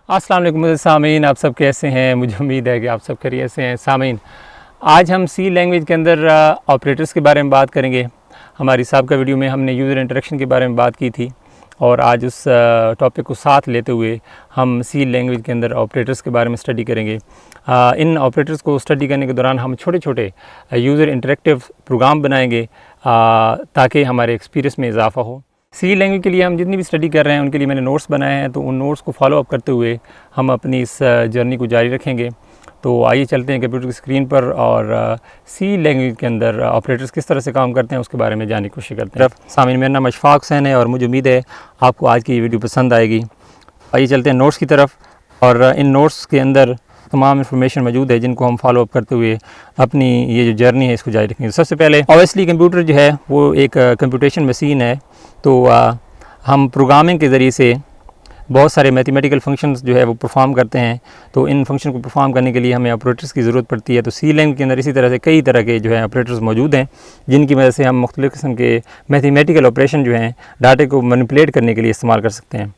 अस्सलाम वालेकुम सामीन, आप सब कैसे हैं। मुझे उम्मीद है कि आप सब खैरियत से हैं। सामीन, आज हम सी लैंग्वेज के अंदर ऑपरेटर्स के बारे में बात करेंगे। हमारी साबिक़ा वीडियो में हमने यूज़र इंटरेक्शन के बारे में बात की थी और आज उस टॉपिक को साथ लेते हुए हम सी लैंग्वेज के अंदर ऑपरेटर्स के बारे में स्टडी करेंगे। इन ऑपरेटर्स को स्टडी करने के दौरान हम छोटे छोटे यूज़र इंटरेक्टिव प्रोग्राम बनाएंगे ताकि हमारे एक्सपीरियंस में इजाफ़ा हो। सी लैंग्वेज के लिए हम जितनी भी स्टडी कर रहे हैं उनके लिए मैंने नोट्स बनाए हैं, तो उन नोट्स को फॉलो अप करते हुए हम अपनी इस जर्नी को जारी रखेंगे। तो आइए चलते हैं कंप्यूटर की स्क्रीन पर और सी लैंग्वेज के अंदर ऑपरेटर्स किस तरह से काम करते हैं उसके बारे में जानने की कोशिश करते हैं। सामीन, मेरा नाम अशफाक हुसैन है और मुझे उम्मीद है आपको आज की ये वीडियो पसंद आएगी। आइए चलते हैं नोट्स की तरफ और इन नोट्स के अंदर तमाम इन्फॉर्मेशन मौजूद है जिनको हम फॉलो अप करते हुए अपनी ये जो जर्नी है इसको जारी रखेंगे। सबसे पहले ऑब्वियसली कंप्यूटर जो है वो एक कंप्यूटेशन मशीन है, तो हम प्रोग्रामिंग के ज़रिए से बहुत सारे मैथमेटिकल फंक्शंस जो है वो परफॉर्म करते हैं। तो इन फंक्शन को परफॉर्म करने के लिए हमें ऑपरेटर्स की ज़रूरत पड़ती है। तो सी लैंग्वेज के अंदर इसी तरह से कई तरह के जो है ऑपरेटर्स मौजूद हैं जिनकी वजह से हम मुख्तलिफ़ किस्म के मैथमेटिकल ऑपरेशन जो हैं डाटे को मैनिपुलेट करने के लिए इस्तेमाल कर सकते हैं।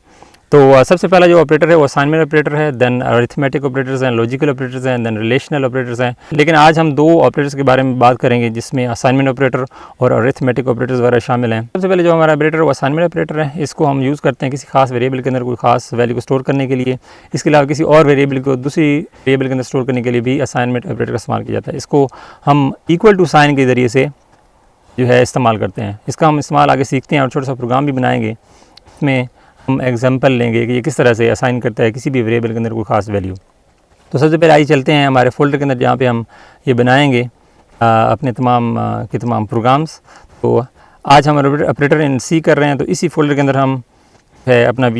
तो सबसे पहला जो ऑपरेटर है वो असाइनमेंट ऑपरेटर है, देन अरिथमेटिक ऑपरेटर्स हैं, लॉजिकल ऑपरेटर्स हैं, देन रिलेशनल ऑपरेटर्स हैं। लेकिन आज हम दो ऑपरेटर्स के बारे में बात करेंगे जिसमें असाइनमेंट ऑपरेटर और अरिथमेटिक ऑपरेटर्स वगैरह शामिल हैं। सबसे पहले जो हमारा ऑपरेटर है वो असाइनमेंट ऑपरेटर है। इसको हम यूज़ करते हैं किसी खास वेरिएबल के अंदर कोई खास वैल्यू को स्टोर करने के लिए। इसके अलावा किसी और वेरिएबल को दूसरी वेरिएबल के अंदर स्टोर करने के लिए भी असाइनमेंट ऑपरेटर का इस्तेमाल किया जाता है। इसको हम इक्वल टू साइन के ज़रिए से जो है इस्तेमाल करते हैं। इसका हम इस्तेमाल आगे सीखते हैं और छोटा सा प्रोग्राम भी बनाएंगे। इसमें हम एग्जांपल लेंगे कि ये किस तरह से असाइन करता है किसी भी वेरिएबल के अंदर कोई ख़ास वैल्यू। तो सबसे पहले आइए चलते हैं हमारे फोल्डर के अंदर जहाँ पे हम ये बनाएंगे अपने तमाम के तमाम प्रोग्राम्स। तो आज हम ऑपरेटर इन सी कर रहे हैं, तो इसी फोल्डर के अंदर हम है अपना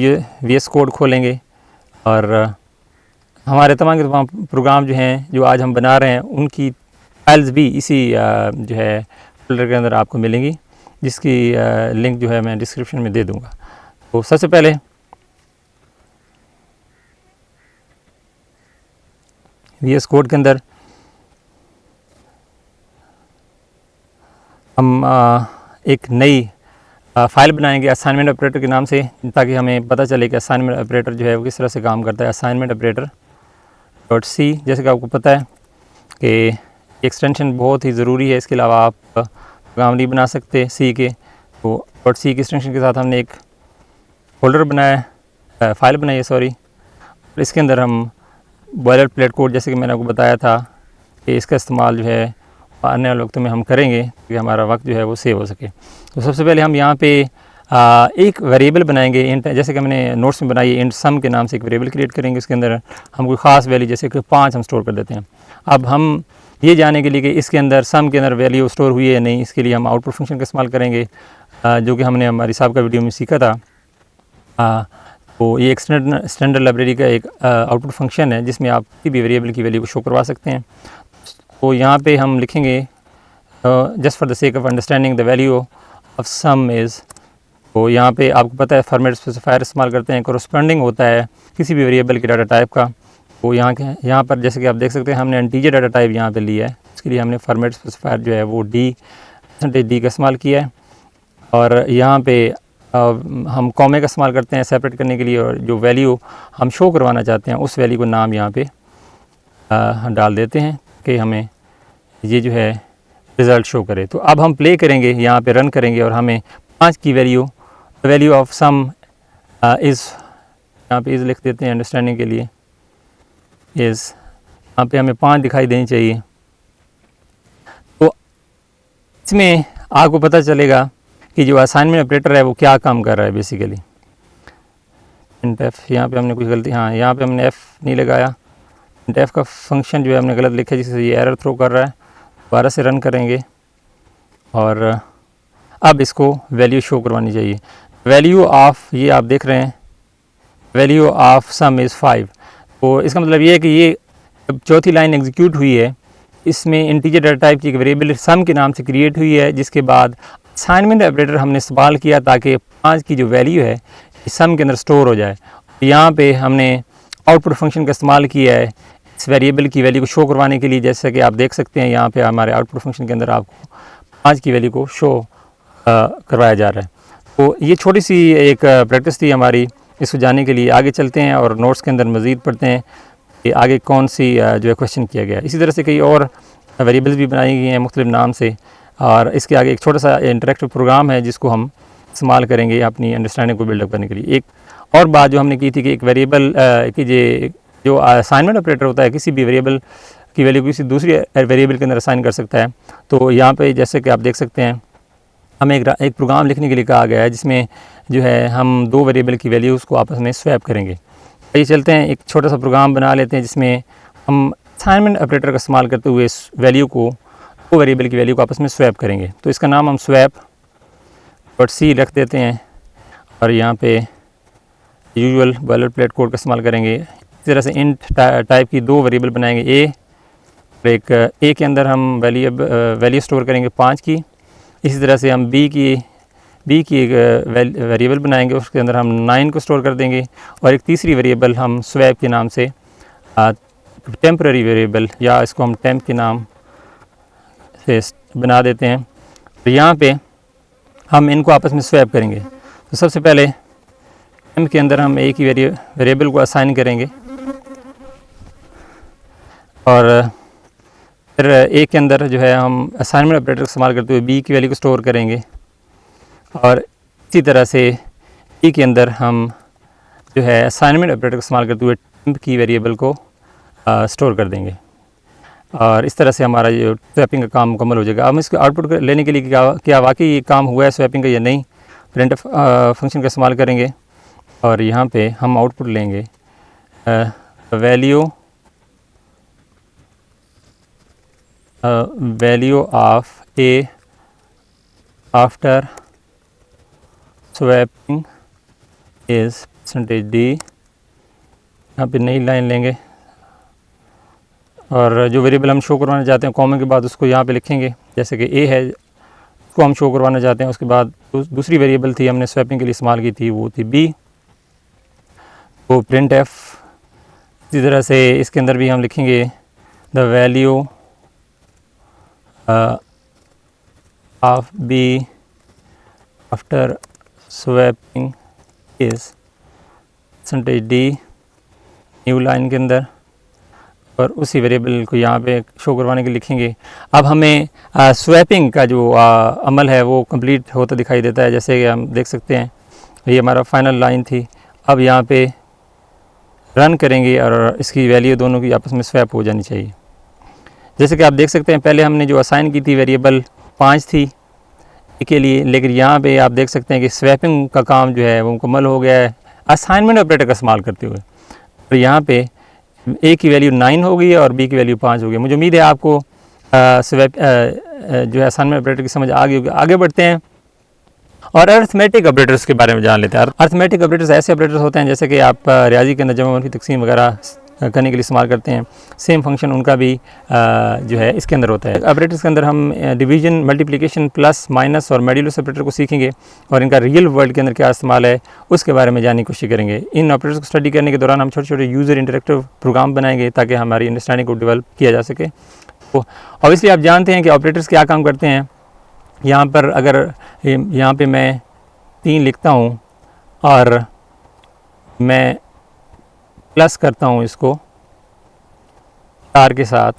VS कोड खोलेंगे और हमारे तमाम के तमाम प्रोग्राम जो हैं जो आज हम बना रहे हैं उनकी फाइल्स भी इसी जो है फोल्डर के अंदर आपको मिलेंगी, जिसकी लिंक जो है मैं डिस्क्रिप्शन में दे दूँगा। तो सबसे पहले VS कोड के अंदर हम एक नई फ़ाइल बनाएंगे असाइनमेंट ऑपरेटर के नाम से, ताकि हमें पता चले कि असाइनमेंट ऑपरेटर जो है वो किस तरह से काम करता है। असाइनमेंट ऑपरेटर .c, जैसे कि आपको पता है कि एक्सटेंशन बहुत ही ज़रूरी है, इसके अलावा आप प्रोग्राम नहीं बना सकते सी के। तो .c की एक्सटेंशन के साथ हमने एक फोल्डर बनाया, फ़ाइल बनाई है सॉरी। और इसके अंदर हम बॉयलर प्लेट कोड, जैसे कि मैंने आपको बताया था कि इसका इस्तेमाल जो है आने वाले वक्त में हम करेंगे कि हमारा वक्त जो है वो सेव हो सके। तो सबसे पहले हम यहाँ पे एक वेरिएबल बनाएंगे इंट, जैसे कि मैंने नोट्स में बनाई है इंट सम के नाम से एक वेरिएबल क्रिएट करेंगे। इसके अंदर हम कोई ख़ास वैल्यू जैसे कि 5 हम स्टोर कर देते हैं। अब हम ये जानने के लिए कि इसके अंदर सम के अंदर वैल्यू स्टोर हुई है या नहीं, इसके लिए हम आउटपुट फंक्शन का इस्तेमाल करेंगे जो कि हमने हमारी साबिक़ा वीडियो में सीखा था। तो ये एक स्टैंडर्ड लाइब्रेरी का एक आउटपुट फंक्शन है जिसमें आप किसी भी वेरिएबल की वैल्यू को शो करवा सकते हैं। तो यहाँ पे हम लिखेंगे just for the sake of understanding the value of some is. तो यहाँ पे आपको पता है फॉर्मेट स्पेसिफायर इस्तेमाल करते हैं, कोरस्पॉन्डिंग होता है किसी भी वेरिएबल के डाटा टाइप का। तो यहाँ पर जैसे कि आप देख सकते हैं हमने इंटीजर डाटा टाइप यहाँ पे लिया है, इसके लिए हमने फॉर्मेट स्पेसिफायर जो है वो d का इस्तेमाल किया है। और यहाँ पे हम कॉमे का इस्तेमाल करते हैं सेपरेट करने के लिए, और जो वैल्यू हम शो करवाना चाहते हैं उस वैल्यू को नाम यहाँ पे डाल देते हैं कि हमें ये जो है रिज़ल्ट शो करे। तो अब हम प्ले करेंगे, यहाँ पे रन करेंगे और हमें 5 की वैल्यू ऑफ सम इज़, यहाँ पे इज़ लिख देते हैं अंडरस्टैंडिंग के लिए इज़, यहाँ पे हमें 5 दिखाई देनी चाहिए। तो इसमें आपको पता चलेगा कि जो असाइनमेंट ऑपरेटर है वो क्या काम कर रहा है बेसिकली। इंट एफ, यहाँ पे हमने कुछ गलती, हाँ यहाँ पे हमने एफ़ नहीं लगाया, इंट एफ का फंक्शन जो है हमने गलत लिखा है जिससे ये एरर थ्रो कर रहा है। दोबारा से रन करेंगे और अब इसको वैल्यू शो करवानी चाहिए। वैल्यू ऑफ, ये आप देख रहे हैं वैल्यू ऑफ सम इज़ 5। तो इसका मतलब ये है कि ये चौथी लाइन एग्जीक्यूट हुई है, इसमें इंटीजर डाटा टाइप की एक वेरिएबल सम के नाम से क्रिएट हुई है, जिसके बाद असाइनमेंट ऑपरेटर हमने इस्तेमाल किया ताकि 5 की जो वैल्यू है सम के अंदर स्टोर हो जाए। यहाँ पे हमने आउटपुट फंक्शन का इस्तेमाल किया है इस वेरिएबल की वैल्यू को शो करवाने के लिए। जैसे कि आप देख सकते हैं यहाँ पे हमारे आउटपुट फंक्शन के अंदर आपको 5 की वैल्यू को शो करवाया जा रहा है। तो ये छोटी सी एक प्रैक्टिस थी हमारी इसको जानने के लिए आगे चलते हैं और नोट्स के अंदर मज़ीद पढ़ते हैं कि आगे कौन सी जो है क्वेश्चन किया गया है। इसी तरह से कई और वेरिएबल्स भी बनाई गई हैं मुख्तलिफ नाम से, और इसके आगे एक छोटा सा इंटरेक्टिव प्रोग्राम है जिसको हम इस्तेमाल करेंगे अपनी अंडरस्टैंडिंग को बिल्डअप करने के लिए। एक और बात जो हमने की थी कि एक वेरिएबल कि जो असाइनमेंट ऑपरेटर होता है किसी भी वेरिएबल की वैल्यू किसी दूसरी वेरिएबल के अंदर असाइन कर सकता है। तो यहाँ पे जैसे कि आप देख सकते हैं हमें एक प्रोग्राम लिखने के लिए कहा गया है जिसमें जो है हम दो वेरिएबल की वैल्यूज़ को आपस में स्वैप करेंगे। आइए चलते हैं एक छोटा सा प्रोग्राम बना लेते हैं जिसमें हम असाइनमेंट ऑपरेटर का इस्तेमाल करते हुए इस वैल्यू को दो वेरिएबल की वैल्यू को आपस में स्वैप करेंगे। तो इसका नाम हम swap.c रख देते हैं और यहाँ पे यूजुअल बॉयलर प्लेट कोड का इस्तेमाल करेंगे। इस तरह से इंट टाइप की दो वेरिएबल बनाएंगे ए, और एक ए के अंदर हम वैल्यू स्टोर करेंगे 5 की। इसी तरह से हम बी की एक वेरिएबल बनाएंगे, उसके अंदर हम 9 को स्टोर कर देंगे, और एक तीसरी वेरिएबल हम स्वैप के नाम से टेम्पररी वेरिएबल या इसको हम टेम्प के नाम से बना देते हैं। तो यहाँ पे हम इनको आपस में स्वैप करेंगे। तो सबसे पहले टेम्प के अंदर हम एक ही वेरिएबल को असाइन करेंगे, और फिर ए के अंदर जो है हम असाइनमेंट ऑपरेटर इस्तेमाल करते हुए बी की वैल्यू को स्टोर करेंगे, और इसी तरह से ई के अंदर हम जो है असाइनमेंट ऑपरेटर का इस्तेमाल करते हुए टेम्प की वेरिएबल को स्टोर कर देंगे, और इस तरह से हमारा ये स्वैपिंग का काम मुकम्मल हो जाएगा। अब हम इसको आउटपुट लेने के लिए क्या वाकई ये काम हुआ है स्वैपिंग का या नहीं, प्रिंट फंक्शन का इस्तेमाल करेंगे, और यहाँ पे हम आउटपुट लेंगे value of A after swapping is %d। यहाँ पे नई लाइन लेंगे और जो वेरिएबल हम शो करवाना चाहते हैं कॉमा के बाद उसको यहाँ पे लिखेंगे। जैसे कि ए है, उसको हम शो करवाना चाहते हैं। उसके बाद दूसरी वेरिएबल थी हमने स्वैपिंग के लिए इस्तेमाल की थी, वो थी बी, तो प्रिंट एफ। इसी तरह से इसके अंदर भी हम लिखेंगे the value of B after swapping is %d new line के अंदर, और उसी वेरिएबल को यहाँ पे शो करवाने के लिखेंगे। अब हमें स्वैपिंग का जो अमल है वो कंप्लीट होता दिखाई देता है। जैसे कि हम देख सकते हैं ये हमारा फाइनल लाइन थी। अब यहाँ पे रन करेंगे और इसकी वैल्यू दोनों की आपस में स्वैप हो जानी चाहिए। जैसे कि आप देख सकते हैं पहले हमने जो असाइन की थी वेरिएबल 5 थी के लिए, लेकिन यहाँ पे आप देख सकते हैं कि स्वैपिंग का काम जो है वो मुकम्मल हो गया है असाइनमेंट ऑपरेटर का इस्तेमाल करते हुए। और यहाँ पे ए की वैल्यू 9 हो गई है और बी की वैल्यू 5 हो गई। मुझे उम्मीद है आपको जो है असाइनमेंट ऑपरेटर की समझ आ गई होगी। आगे बढ़ते हैं और अर्थमेटिक ऑपरेटर्स के बारे में जान लेते हैं। अर्थमेटिक ऑपरेटर्स ऐसे ऑपरेटर्स होते हैं जैसे कि आप रियाजी के अंदर जमा उनकी तकसीम वगैरह करने के लिए इस्तेमाल करते हैं। सेम फंक्शन उनका भी जो है इसके अंदर होता है। ऑपरेटर्स के अंदर हम डिवीजन, मल्टीप्लिकेशन, प्लस, माइनस और मॉड्यूलस ऑपरेटर को सीखेंगे और इनका रियल वर्ल्ड के अंदर क्या इस्तेमाल है उसके बारे में जानने की कोशिश करेंगे। इन ऑपरेटर्स को स्टडी करने के दौरान हम छोटे छोटे यूज़र इंटरेक्टिव प्रोग्राम बनाएंगे ताकि हमारी अंडरस्टैंडिंग को डेवलप किया जा सके। तो ऑब्वियसली आप जानते हैं कि ऑपरेटर्स क्या काम करते हैं। यहाँ पर अगर यहाँ पे मैं 3 लिखता हूँ और मैं प्लस करता हूँ इसको 4 के साथ,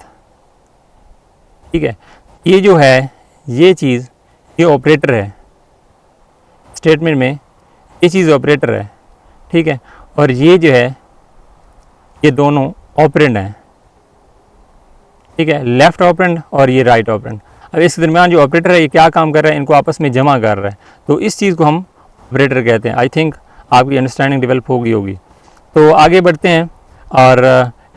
ठीक है, ये जो है ये चीज़ ये ऑपरेटर है। स्टेटमेंट में ये चीज़ ऑपरेटर है, ठीक है, और ये जो है ये दोनों ऑपरेंड हैं, ठीक है, लेफ़्ट ऑपरेंड और ये राइट ऑपरेंड। अब इसके दरमियान जो ऑपरेटर है ये क्या काम कर रहा है, इनको आपस में जमा कर रहा है, तो इस चीज़ को हम ऑपरेटर कहते हैं। आई थिंक आपकी अंडरस्टैंडिंग डेवलप हो गई होगी। तो आगे बढ़ते हैं और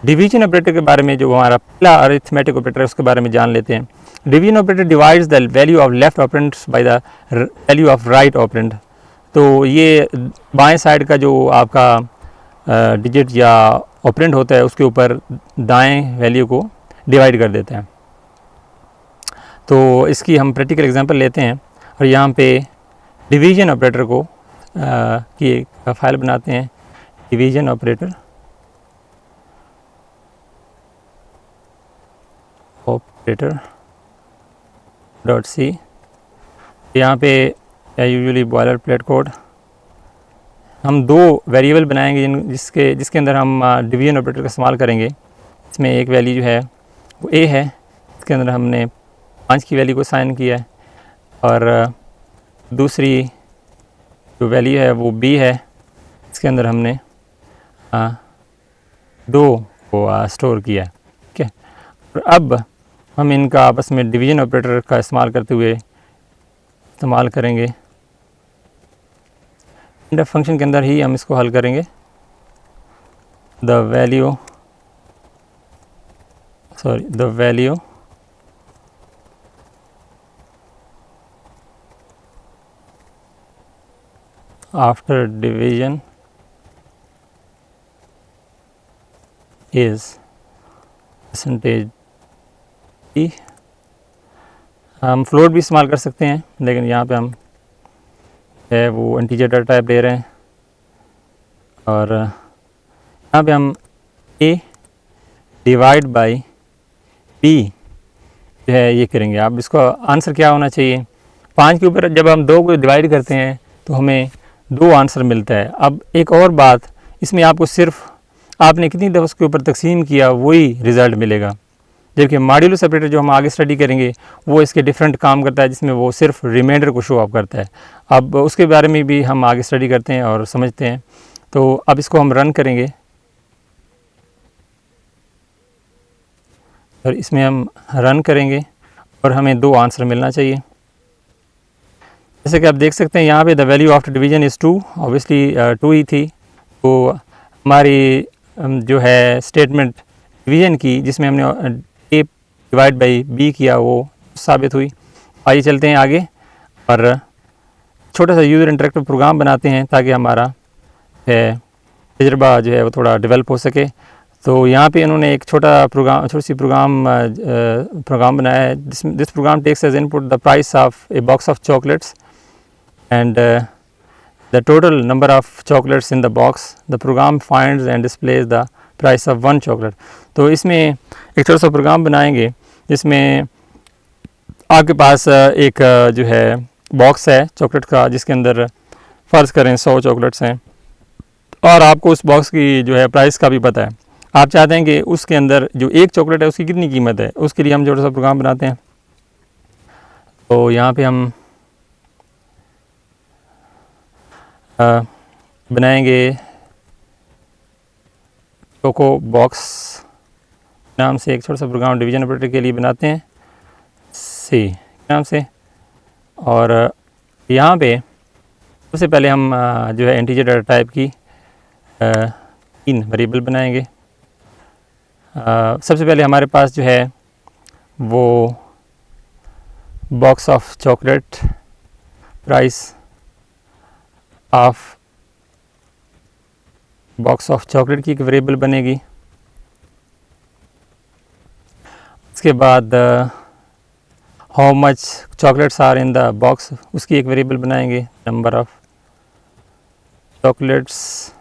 डिवीजन ऑपरेटर के बारे में, जो हमारा पहला अरिथमेटिक ऑपरेटर है उसके बारे में जान लेते हैं। Division operator divides the value of left operand by the value of right operand. तो ये बाएं साइड का जो आपका डिजिट या ऑपरेंड होता है उसके ऊपर दाएं वैल्यू को डिवाइड कर देते हैं। तो इसकी हम प्रैक्टिकल एग्जांपल लेते हैं और यहाँ पे डिवीजन ऑपरेटर को की एक फाइल बनाते हैं, डिवीजन ऑपरेटर .c। यहाँ पे यूजुअली बॉयलर प्लेट कोड हम दो वेरिएबल बनाएंगे जिसके अंदर हम डिवीजन ऑपरेटर का इस्तेमाल करेंगे। इसमें एक वैल्यू जो है वो a है, इसके अंदर हमने 5 की वैल्यू को साइन किया है, और दूसरी जो वैल्यू है वो b है, इसके अंदर हमने 2 को स्टोर किया है। ठीक है, और अब हम इनका आपस में डिवीजन ऑपरेटर का इस्तेमाल करते हुए इस्तेमाल करेंगे। इंड फंक्शन के अंदर ही हम इसको हल करेंगे। The value after division is percentage E. हम फ्लोट भी इस्तेमाल कर सकते हैं, लेकिन यहाँ पे हम है वो इंटीजर डाटा टाइप ले रहे हैं, और यहाँ पे हम a डिवाइड बाई b जो है ये करेंगे। अब इसको आंसर क्या होना चाहिए, 5 के ऊपर जब हम 2 को डिवाइड करते हैं तो हमें 2 आंसर मिलता है। अब एक और बात, इसमें आपको सिर्फ आपने कितनी दफ़ा उसके ऊपर तकसीम किया वही रिज़ल्ट मिलेगा, जबकि मॉड्यूलस सेपरेटर जो हम आगे स्टडी करेंगे वो इसके डिफरेंट काम करता है, जिसमें वो सिर्फ रिमाइंडर को शो अप करता है। अब उसके बारे में भी हम आगे स्टडी करते हैं और समझते हैं। तो अब इसको हम रन करेंगे, और इसमें हम रन करेंगे और हमें 2 आंसर मिलना चाहिए। जैसे कि आप देख सकते हैं यहाँ पे the value after division is 2, obviously 2 ही थी। तो हमारी जो है स्टेटमेंट डिवीजन की, जिसमें हमने a डिवाइड बाई b किया, वो साबित हुई। आइए चलते हैं आगे और छोटा सा यूज़र इंटरेक्टिव प्रोग्राम बनाते हैं ताकि हमारा तजर्बा जो है वो थोड़ा डेवलप हो सके। तो यहाँ पे इन्होंने एक छोटी सी प्रोग्राम बनाया है। This program takes as input the price of a box of chocolates and the total number of chocolates in the box. The program finds and displays the price of 1 chocolate. तो इसमें एक छोटा सा programme बनाएंगे जिसमें आपके पास एक जो है बॉक्स है चॉकलेट का, जिसके अंदर फ़र्ज़ करें 100 चॉकलेट्स हैं, और आपको उस बॉक्स की जो है प्राइस का भी पता है। आप चाहते हैं कि उसके अंदर जो एक चॉकलेट है उसकी कितनी कीमत है, उसके लिए हम छोटा सा प्रोग्राम बनाते हैं। तो यहाँ पे हम बनाएंगे चोको बॉक्स नाम से एक छोटा सा प्रोग्राम डिवीजन ऑपरेटर के लिए बनाते हैं सी नाम से। और यहाँ पे सबसे पहले हम जो है इंटीजर डाटा टाइप की 3 वेरिएबल बनाएंगे। सबसे पहले हमारे पास जो है वो box of chocolate, price of box of chocolate की एक वेरिएबल बनेगी। उसके बाद how much chocolates are in the box, उसकी एक वेरिएबल बनाएंगे। Number of chocolates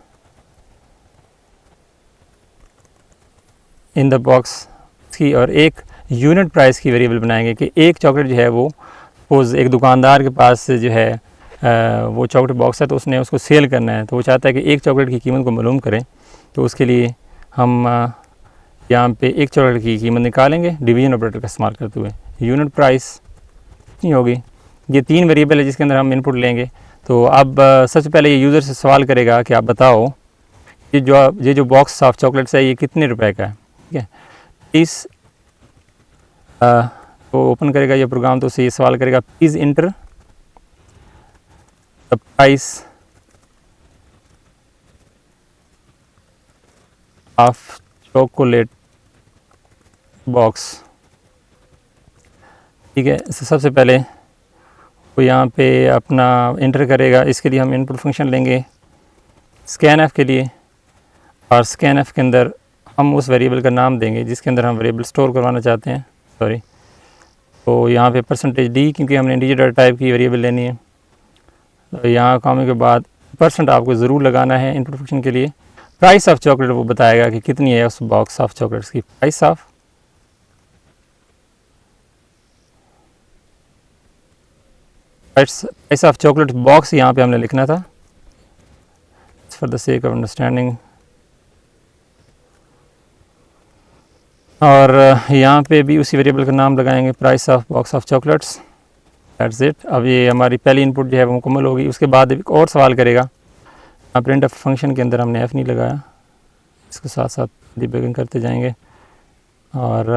in the box की, और एक यूनिट प्राइस की वेरिएबल बनाएंगे कि एक चॉकलेट जो है वो सपोज एक दुकानदार के पास जो है वो चॉकलेट बॉक्स है, तो उसने उसको सेल करना है, तो वो चाहता है कि एक चॉकलेट की कीमत को मालूम करें। तो उसके लिए हम यहाँ पे एक चॉकलेट की कीमत निकालेंगे डिवीजन ऑपरेटर का इस्तेमाल करते हुए। यूनिट प्राइस कितनी होगी, ये 3 वेरिएबल है जिसके अंदर हम इनपुट लेंगे। तो अब सबसे पहले ये यूज़र से सवाल करेगा कि आप बताओ ये जो बॉक्स ऑफ चॉकलेट्स है ये कितने रुपए का है। ठीक है, इस तो ओपन करेगा ये प्रोग्राम, तो उसे ये सवाल करेगा please enter the price of chocolate box. ठीक है, सबसे पहले वो यहाँ पे अपना इंटर करेगा। इसके लिए हम इनपुट फंक्शन लेंगे स्कैन के लिए, और स्कैन के अंदर हम उस वेरिएबल का नाम देंगे जिसके अंदर हम वेरिएबल स्टोर करवाना चाहते हैं। सॉरी, तो यहाँ पे %d, क्योंकि हमने इंटीजर डाटा टाइप की वेरिएबल लेनी है। तो यहाँ काम के बाद % आपको ज़रूर लगाना है इनपुट फंक्शन के लिए। प्राइस ऑफ चॉकलेट वो बताएगा कि कितनी है उस बॉक्स ऑफ चॉकलेट्स की। प्राइस ऑफ चॉकलेट बॉक्स यहाँ पे हमने लिखना था। For the sake of understanding. और यहाँ पे भी उसी वेरिएबल का नाम लगाएंगे, price of box of chocolates. That's it. अब ये हमारी पहली इनपुट जो है वो मुकम्मल होगी। उसके बाद एक और सवाल करेगा। प्रिंट एफ फंक्शन के अंदर हमने एफ नहीं लगाया, इसके साथ साथ डिबगिंग करते जाएंगे। और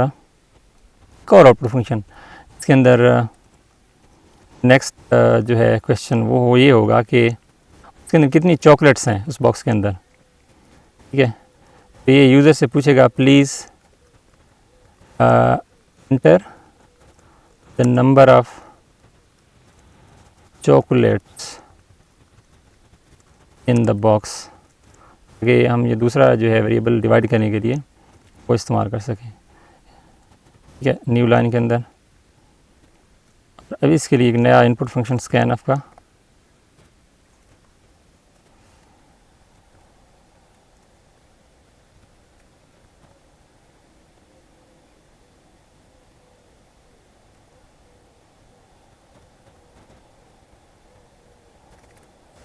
एक और आउटपुट फंक्शन इसके अंदर नेक्स्ट जो है क्वेश्चन वो ये होगा कि उसके अंदर कितनी चॉकलेट्स हैं उस बॉक्स के अंदर, ठीक है। तो ये यूज़र से पूछेगा please enter the number of chocolates in the box, कि हम ये दूसरा जो है वेरिएबल डिवाइड करने के लिए वो इस्तेमाल कर सकें, ठीक है, न्यू लाइन के अंदर। अभी इसके लिए एक नया इनपुट फंक्शन स्कैनफ का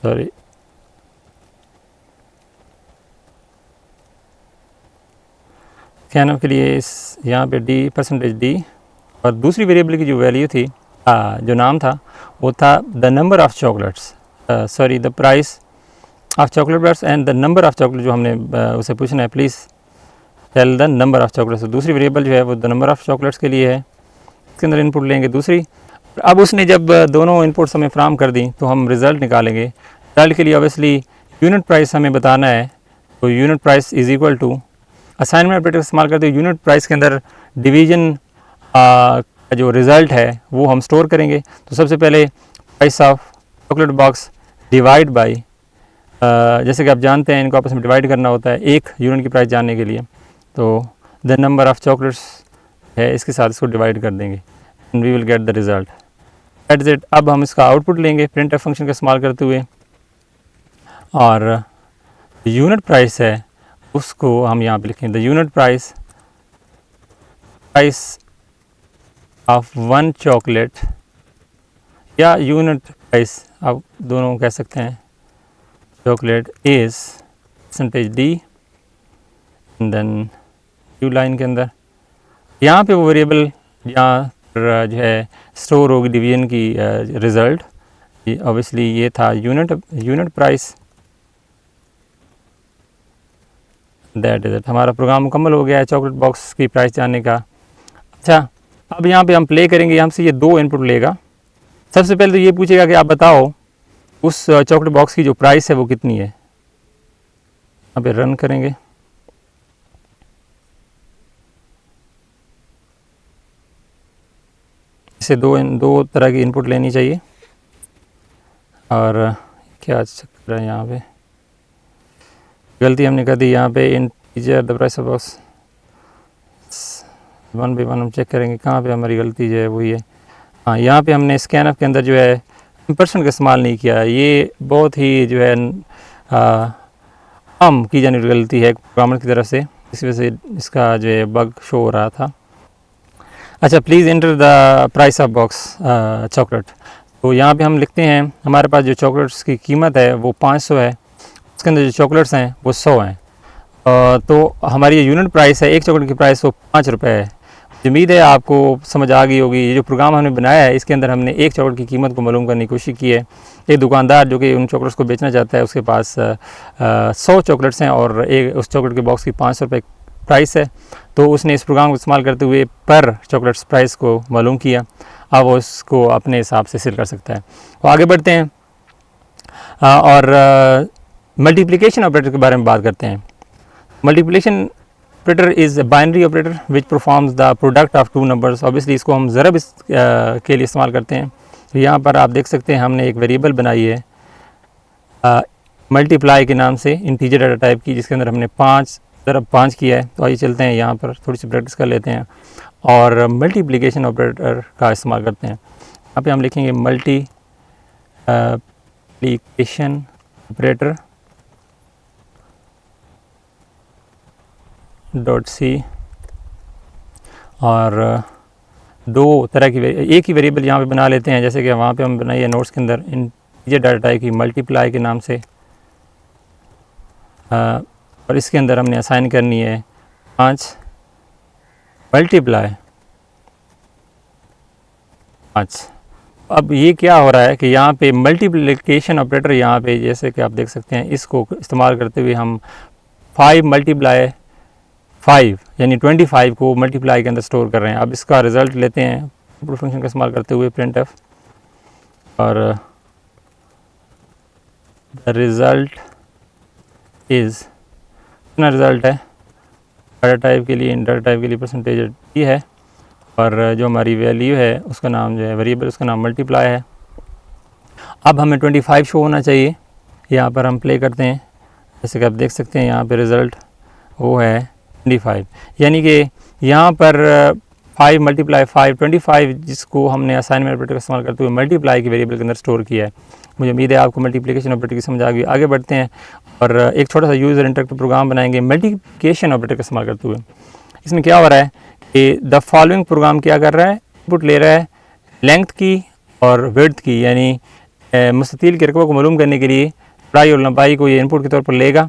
सॉरी स्कैनफ के लिए इस यहाँ पे डी %d और दूसरी वेरिएबल की जो वैल्यू थी जो नाम था वो था the number of chocolates, sorry the price of chocolate bars and the number of chocolate जो हमने उसे पूछना है please tell the number of chocolates. तो दूसरी वेरिएबल जो है वो द नंबर ऑफ़ चॉकलेट्स के लिए है, इसके अंदर इनपुट लेंगे दूसरी। अब उसने जब दोनों इनपुट्स हमें फ्राहम कर दी तो हम रिज़ल्ट निकालेंगे। रिज़ल्ट के लिए ऑब्वियसली यूनिट प्राइस हमें बताना है, तो unit price is equal to assignment operator इस्तेमाल करते हुए यूनिट प्राइस के अंदर डिवीज़न जो रिज़ल्ट है वो हम स्टोर करेंगे। तो सबसे पहले price of chocolate box divide by, जैसे कि आप जानते हैं इनको आपस में डिवाइड करना होता है एक यूनिट की प्राइस जानने के लिए, तो द नंबर ऑफ़ चॉकलेट्स है इसके साथ इसको डिवाइड कर देंगे and we will get the result. That's it. अब हम इसका आउटपुट लेंगे प्रिंट एफ फंक्शन का इस्तेमाल करते हुए, और यूनिट प्राइस है उसको हम यहाँ पे लिखें the unit price of one chocolate, या यूनिट प्राइस आप दोनों कह सकते हैं, chocolate is %d then new line के अंदर। यहाँ पे वो वेरिएबल यहाँ पर जो है स्टोर होगी डिवीजन की रिज़ल्ट, ऑब्वियसली ये था unit price. That is it. हमारा प्रोग्राम मुकम्मल हो गया है चॉकलेट बॉक्स की प्राइस जानने का। अच्छा, अब यहाँ पे हम प्ले करेंगे, हमसे ये दो इनपुट लेगा। सबसे पहले तो ये पूछेगा कि आप बताओ उस चॉकलेट बॉक्स की जो प्राइस है वो कितनी है। यहाँ पे रन करेंगे, इसे दो तरह की इनपुट लेनी चाहिए। और क्या चक्कर है यहाँ पे, गलती हमने कर दी। यहाँ पे integer the price of box 1 by 1 हम चेक करेंगे कहाँ पे हमारी गलती जो है वही है। हाँ, यहाँ पे हमने स्कैनर के अंदर जो है % का इस्तेमाल नहीं किया। ये बहुत ही जो है आम की जाने वाली गलती है प्रोग्रामर की तरफ से, इस वजह से इसका जो है बग शो हो रहा था। अच्छा, please enter the price of box chocolate. तो यहाँ पे हम लिखते हैं हमारे पास जो चॉकलेट्स की कीमत है वो 500 है, उसके अंदर जो चॉकलेट्स हैं वो 100 हैं। तो हमारी जो यूनिट प्राइस है एक चॉकलेट की प्राइस वो 5 रुपये है। उम्मीद है आपको समझ आ गई होगी। ये जो प्रोग्राम हमने बनाया है इसके अंदर हमने एक चॉकलेट की कीमत को मालूम करने की कोशिश की है। एक दुकानदार जो कि उन चॉकलेट्स को बेचना चाहता है उसके पास 100 चॉकलेट्स हैं और एक उस चॉकलेट के बॉक्स की 500 रुपये प्राइस है। तो उसने इस प्रोग्राम को इस्तेमाल करते हुए पर चॉकलेट्स प्राइस को मालूम किया। अब वो इसको अपने हिसाब से सेल कर सकता है। तो आगे बढ़ते हैं और मल्टीप्लिकेशन ऑपरेटर के बारे में बात करते हैं। Multiplication operator is binary operator which performs the product of two numbers. Obviously इसको हम ज़रब के लिए इस्तेमाल करते हैं। तो यहाँ पर आप देख सकते हैं हमने एक वेरिएबल बनाई है मल्टीप्लाई के नाम से, इंटीजर डाटा टाइप की, जिसके अंदर हमने 5 ज़रब 5 किया है। तो आइए चलते हैं यहाँ पर थोड़ी सी प्रैक्टिस कर लेते हैं और मल्टीप्लिकेशन ऑपरेटर का इस्तेमाल करते हैं। यहाँ पे हम लिखेंगे मल्टीप्लिकेशन ऑपरेटर .c और दो तरह की एक ही वेरिएबल यहाँ पे बना लेते हैं, जैसे कि वहाँ पे हम बनाई है नोट्स के अंदर इंटीजर डाटा टाइप की मल्टीप्लाई के नाम से। और इसके अंदर हमने असाइन करनी है 5 मल्टीप्लाई 5। अब ये क्या हो रहा है कि यहाँ पे मल्टीप्लिकेशन ऑपरेटर, यहाँ पे जैसे कि आप देख सकते हैं, इसको इस्तेमाल करते हुए हम 5 मल्टीप्लाई 5 यानी 25 को मल्टीप्लाई के अंदर स्टोर कर रहे हैं। अब इसका रिज़ल्ट लेते हैं इनपुट फंक्शन का इस्तेमाल करते हुए printf, और द रिज़ल्ट इज़, इतना रिज़ल्ट है डाटा टाइप के लिए, डाटा टाइप के लिए परसेंटेज डी है, और जो हमारी वैल्यू है उसका नाम जो है वेरिएबल, उसका नाम मल्टीप्लाई है। अब हमें 25 शो होना चाहिए। यहाँ पर हम प्ले करते हैं, जैसे कि आप देख सकते हैं यहाँ पे रिज़ल्ट वो है 25, यानी कि यहाँ पर 5 मल्टीप्लाई 5 25, जिसको हमने असाइनमेंट ऑपरेटर का इस्तेमाल करते हुए मल्टीप्लाई के वेरिएबल के अंदर स्टोर किया है। मुझे उम्मीद है आपको मल्टीप्लिकेशन ऑपरेटर की समझ आ गई। आगे बढ़ते हैं और एक छोटा सा यूज़र इंटरेक्टिव प्रोग्राम बनाएंगे मल्टीप्लिकेशन ऑपरेटर का इस्तेमाल करते हुए। इसमें क्या हो रहा है कि द फॉलोइंग प्रोग्राम क्या कर रहा है, इनपुट ले रहा है लेंथ की और विड्थ की, यानी मुस्ततील के रकबे को मालूम करने के लिए चौड़ाई और लंबाई को ये इनपुट के तौर पर लेगा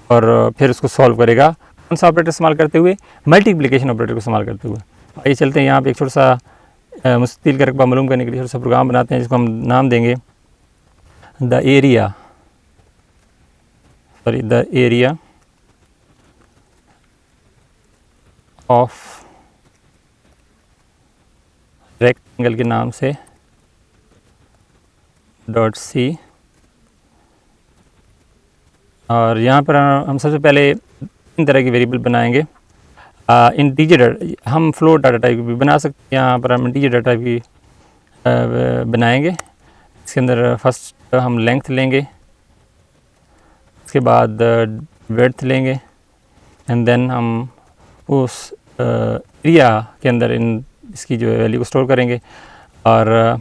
और फिर उसको सॉल्व करेगा। कौन सा ऑपरेटर इस्तेमाल करते हुए, मल्टीप्लिकेशन ऑपरेटर को इस्तेमाल करते हुए। आइए चलते हैं, यहाँ पे एक छोटा सा मुस्ततील का रकबा मालूम करने के लिए छोटा सा प्रोग्राम बनाते हैं, जिसको हम नाम देंगे द एरिया ऑफ रेक्टेंगल के नाम से .c। और यहाँ पर हम सबसे पहले इन तरह की वेरिएबल बनाएंगे। इंटीजर, हम फ्लोट डाटा टाइप भी बना सकते हैं, यहाँ पर हम इंटीजर डाटा टाइप की बनाएंगे। इसके अंदर फर्स्ट हम लेंथ लेंगे, इसके बाद विड्थ लेंगे, एंड देन हम उस एरिया के अंदर इसकी जो वैल्यू को स्टोर करेंगे। और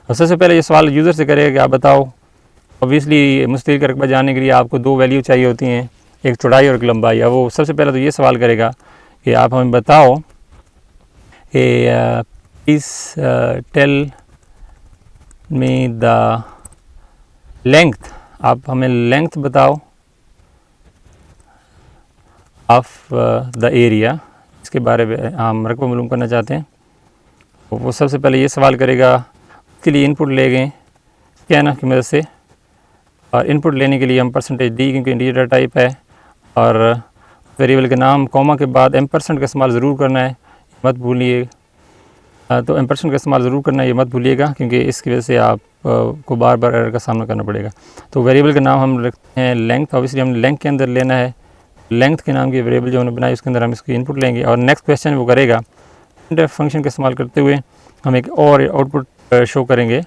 सबसे पहले ये सवाल यूज़र से करेगा कि आप बताओ, ऑब्वियसली मुस्ततील का रकबा जानने के लिए आपको दो वैल्यू चाहिए होती हैं, एक चौड़ाई और एक लंबाई। अब वो सबसे पहले तो ये सवाल करेगा कि आप हमें बताओ कि please tell me the length, आप हमें लेंथ बताओ ऑफ द एरिया, इसके बारे में हम रकबा मालूम करना चाहते हैं। तो वो सबसे पहले ये सवाल करेगा, उसके लिए इनपुट ले गए स्कैनफ की मदद से, और इनपुट लेने के लिए हम परसेंटेज डी, क्योंकि इंटीजर टाइप है, और वेरिएबल के नाम कॉमा के बाद एम्परसेंट का इस्तेमाल ज़रूर करना है, मत भूलिए। तो एम्परसेंट का इस्तेमाल ज़रूर करना है, ये मत भूलिएगा, क्योंकि इसकी वजह से आप को बार बार एरर का सामना करना पड़ेगा। तो वेरिएबल का नाम हम रखते हैं लेंथ, ऑब्वियसली हमने लेंथ के अंदर लेना है। लेंथ के नाम की वेरिएबल जो हमने बनाई उसके अंदर हम इसकी इनपुट लेंगे, और नेक्स्ट क्वेश्चन वो करेगा printf फंक्शन का इस्तेमाल करते हुए हम एक और आउटपुट शो करेंगे,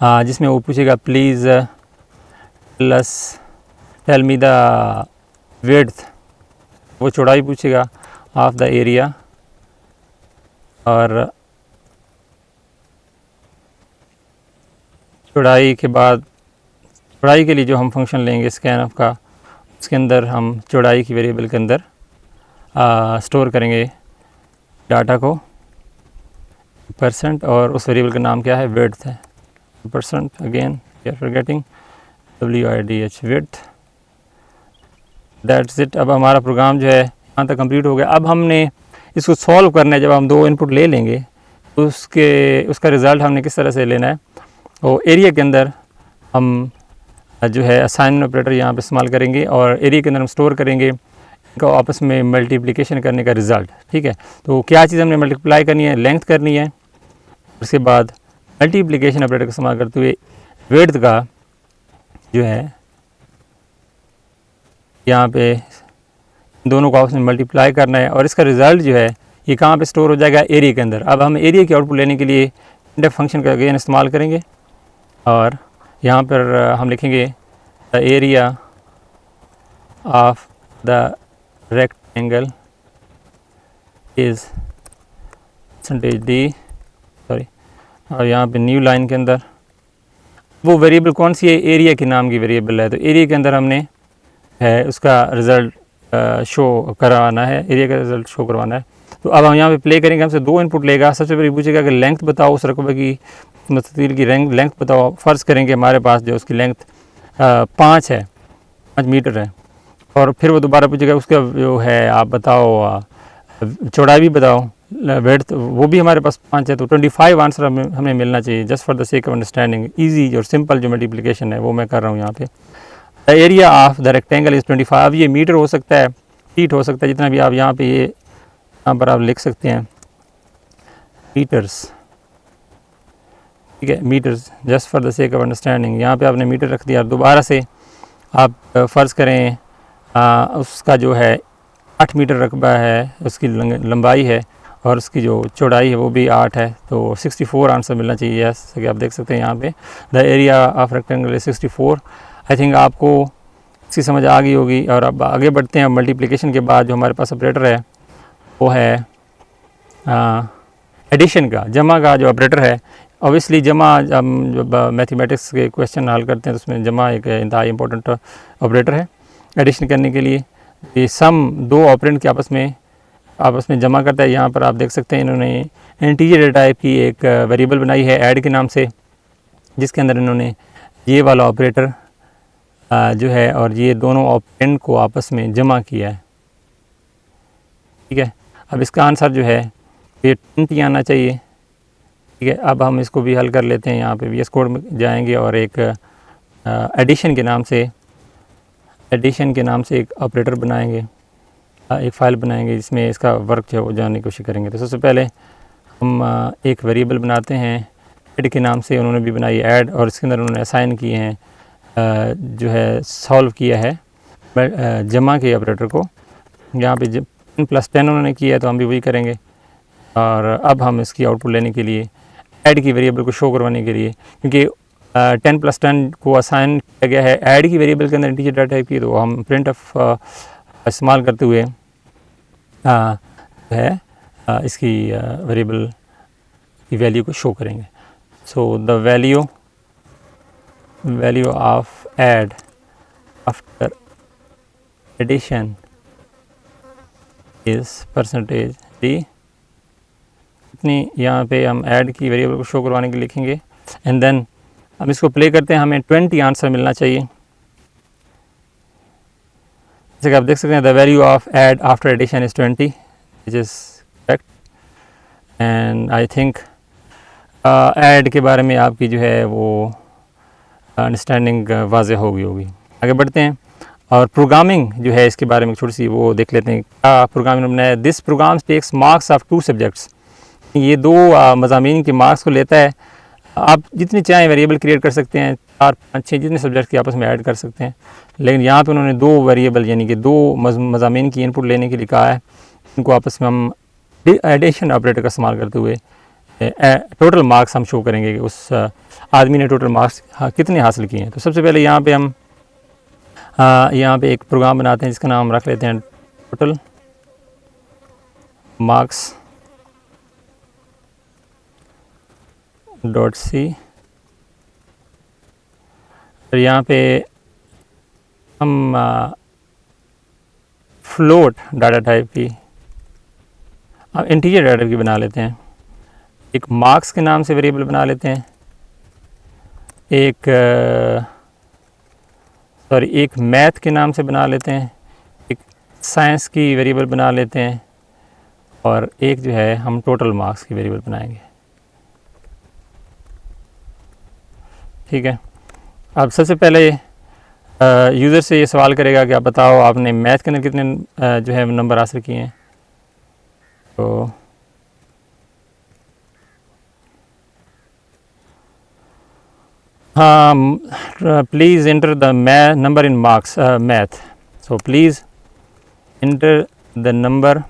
जिसमें वो पूछेगा please tell me the width, वो चौड़ाई पूछेगा ऑफ द एरिया, और चौड़ाई के बाद चौड़ाई के लिए जो हम फंक्शन लेंगे स्कैनफ का, उसके अंदर हम चौड़ाई की वेरिएबल के अंदर स्टोर करेंगे डाटा को परसेंट, और उस वेरिएबल का नाम क्या है, विड्थ है। Percent again we are forgetting WIDH width, that's it. अब हमारा प्रोग्राम जो है यहाँ तक कंप्लीट हो गया। अब हमने इसको सॉल्व करना है। जब हम दो इनपुट ले लेंगे तो उसका रिज़ल्ट हमने किस तरह से लेना है, वो एरिया के अंदर हम जो है असाइनमेंट ऑपरेटर यहाँ पे इस्तेमाल करेंगे, और एरिया के अंदर हम स्टोर करेंगे इनको आपस में मल्टीप्लिकेशन करने का रिज़ल्ट। ठीक है, तो क्या चीज़ हमने मल्टीप्लाई करनी है, लेंथ करनी है, उसके बाद मल्टीप्लिकेशन ऑपरेटर का इस्तेमाल करते हुए विड्थ का जो है यहाँ पे दोनों को आपस में मल्टीप्लाई करना है, और इसका रिज़ल्ट जो है ये कहाँ पे स्टोर हो जाएगा, एरिया के अंदर। अब हम एरिया की आउटपुट लेने के लिए printf फंक्शन का अगेन इस्तेमाल करेंगे, और यहाँ पर हम लिखेंगे the area of the rectangle is percentage D, sorry, और यहाँ पे न्यू लाइन के अंदर वो वेरिएबल कौन सी है, एरिया के नाम की वेरिएबल है। तो एरिया के अंदर हमने है उसका रिज़ल्ट शो करवाना है, एरिया का रिज़ल्ट शो करवाना है। तो अब हम यहाँ पे प्ले करेंगे, हमसे दो इनपुट लेगा। सबसे पहले पूछेगा कि लेंथ बताओ उस रकबे की, मुस्ततील की लेंथ बताओ। फ़र्ज़ करेंगे हमारे पास जो उसकी लेंथ 5 है, 5 मीटर है। और फिर वो दोबारा पूछेगा उसका जो है आप बताओ चौड़ाई भी बताओ, वेड्थ, वो भी हमारे पास 5 है, तो 25 आंसर हमें मिलना चाहिए। Just for the sake of understanding, easy और सिंपल जो मल्टीप्लिकेशन है वो मैं कर रहा हूँ यहाँ पे। The area of the rectangle is 25। ये मीटर हो सकता है, फीट हो सकता है, जितना भी आप यहाँ पे यहाँ पर आप लिख सकते हैं मीटर्स, ठीक है, metres, just for the sake of understanding. यहाँ पे आपने मीटर रख दिया। दोबारा से आप फ़र्ज़ करें उसका जो है 8 मीटर रकबा है, उसकी लंबाई है, और उसकी जो चौड़ाई है वो भी 8 है, तो 64 आंसर मिलना चाहिए। जैसे कि आप देख सकते हैं यहाँ पे the area of rectangle is 64। I think आपको इसकी समझ आ गई होगी। और अब आगे बढ़ते हैं। मल्टीप्लिकेशन के बाद जो हमारे पास ऑपरेटर है वो है एडिशन का, जमा का जो ऑपरेटर है। ऑब्वियसली जमा, जब मैथमेटिक्स के क्वेश्चन हल करते हैं तो उसमें जमा एक इंतहाई इंपॉर्टेंट ऑपरेटर है एडिशन करने के लिए। ये सम दो ऑपरेंड के आपस में जमा करता है। यहाँ पर आप देख सकते हैं इन्होंने इंटीजर डेटा टाइप की एक वेरिएबल बनाई है ऐड के नाम से, जिसके अंदर इन्होंने ये वाला ऑपरेटर जो है और ये दोनों ऑपरेंड को आपस में जमा किया है, ठीक है। अब इसका आंसर जो है ये 20 आना चाहिए, ठीक है। अब हम इसको भी हल कर लेते हैं। यहाँ पे VS कोड में जाएंगे और एक एडिशन के नाम से एक ऑपरेटर बनाएंगे, एक फ़ाइल बनाएंगे जिसमें इसका वर्क जो है वो जानने की कोशिश करेंगे। तो सबसे पहले हम एक वेरिएबल बनाते हैं ऐड के नाम से, उन्होंने भी बनाई ऐड, और इसके अंदर उन्होंने असाइन किए हैं जो है सॉल्व किया है जमा के ऑपरेटर को। यहाँ पे 10 + 10 उन्होंने किया है, तो हम भी वही करेंगे। और अब हम इसकी आउटपुट लेने के लिए ऐड की वेरिएबल को शो करवाने के लिए, क्योंकि 10 + 10 को असाइन किया गया है ऐड की वेरिएबल के अंदर इंटीजर डाटा टाइप की, तो हम प्रिंट ऑफ इस्तेमाल करते हुए इसकी वेरिएबल की वैल्यू को शो करेंगे। So the value of add after addition is percentage D. इतनी यहाँ पे हम ऐड की वेरिएबल को शो करवाने के लिए लिखेंगे, एंड देन हम इसको प्ले करते हैं। हमें 20 आंसर मिलना चाहिए। जैसे कि आप देख सकते हैं the value of add after addition is 20, which is correct. And I think add के बारे में आपकी जो है वो अंडरस्टैंडिंग वाज़ेह हो गई होगी। आगे बढ़ते हैं और प्रोग्रामिंग जो है इसके बारे में थोड़ी सी वो देख लेते हैं। क्या प्रोग्रामिंग बनाया? This program takes marks of 2 subjects. ये 2 मज़ामीन के मार्क्स को लेता है। आप जितनी चाहें वेरिएबल क्रिएट कर सकते हैं, 4, 5, 6 जितने सब्जेक्ट के आपस में ऐड कर सकते हैं, लेकिन यहाँ पे उन्होंने 2 वेरिएबल यानी कि 2 मज़ामीन की इनपुट लेने के लिए कहा है। इनको आपस में हम एडिशन ऑपरेटर का इस्तेमाल करते हुए टोटल मार्क्स हम शो करेंगे कि उस आदमी ने टोटल मार्क्स कितने हासिल किए हैं। तो सबसे पहले यहाँ पे हम यहाँ पे एक प्रोग्राम बनाते हैं जिसका नाम हम रख लेते हैं टोटल मार्क्स .c। और यहाँ पे हम फ्लोट डाटा टाइप की, अब इंटीजर डाटा टाइप की बना लेते हैं। एक मार्क्स के नाम से वेरिएबल बना लेते हैं, एक मैथ के नाम से बना लेते हैं, एक साइंस की वेरिएबल बना लेते हैं, और एक जो है हम टोटल मार्क्स की वेरिएबल बनाएंगे, ठीक है। अब सबसे पहले यूज़र से ये सवाल करेगा कि आप बताओ आपने मैथ के अंदर कितने जो है नंबर हासिल किए हैं। तो please enter the number in marks math. So please enter the number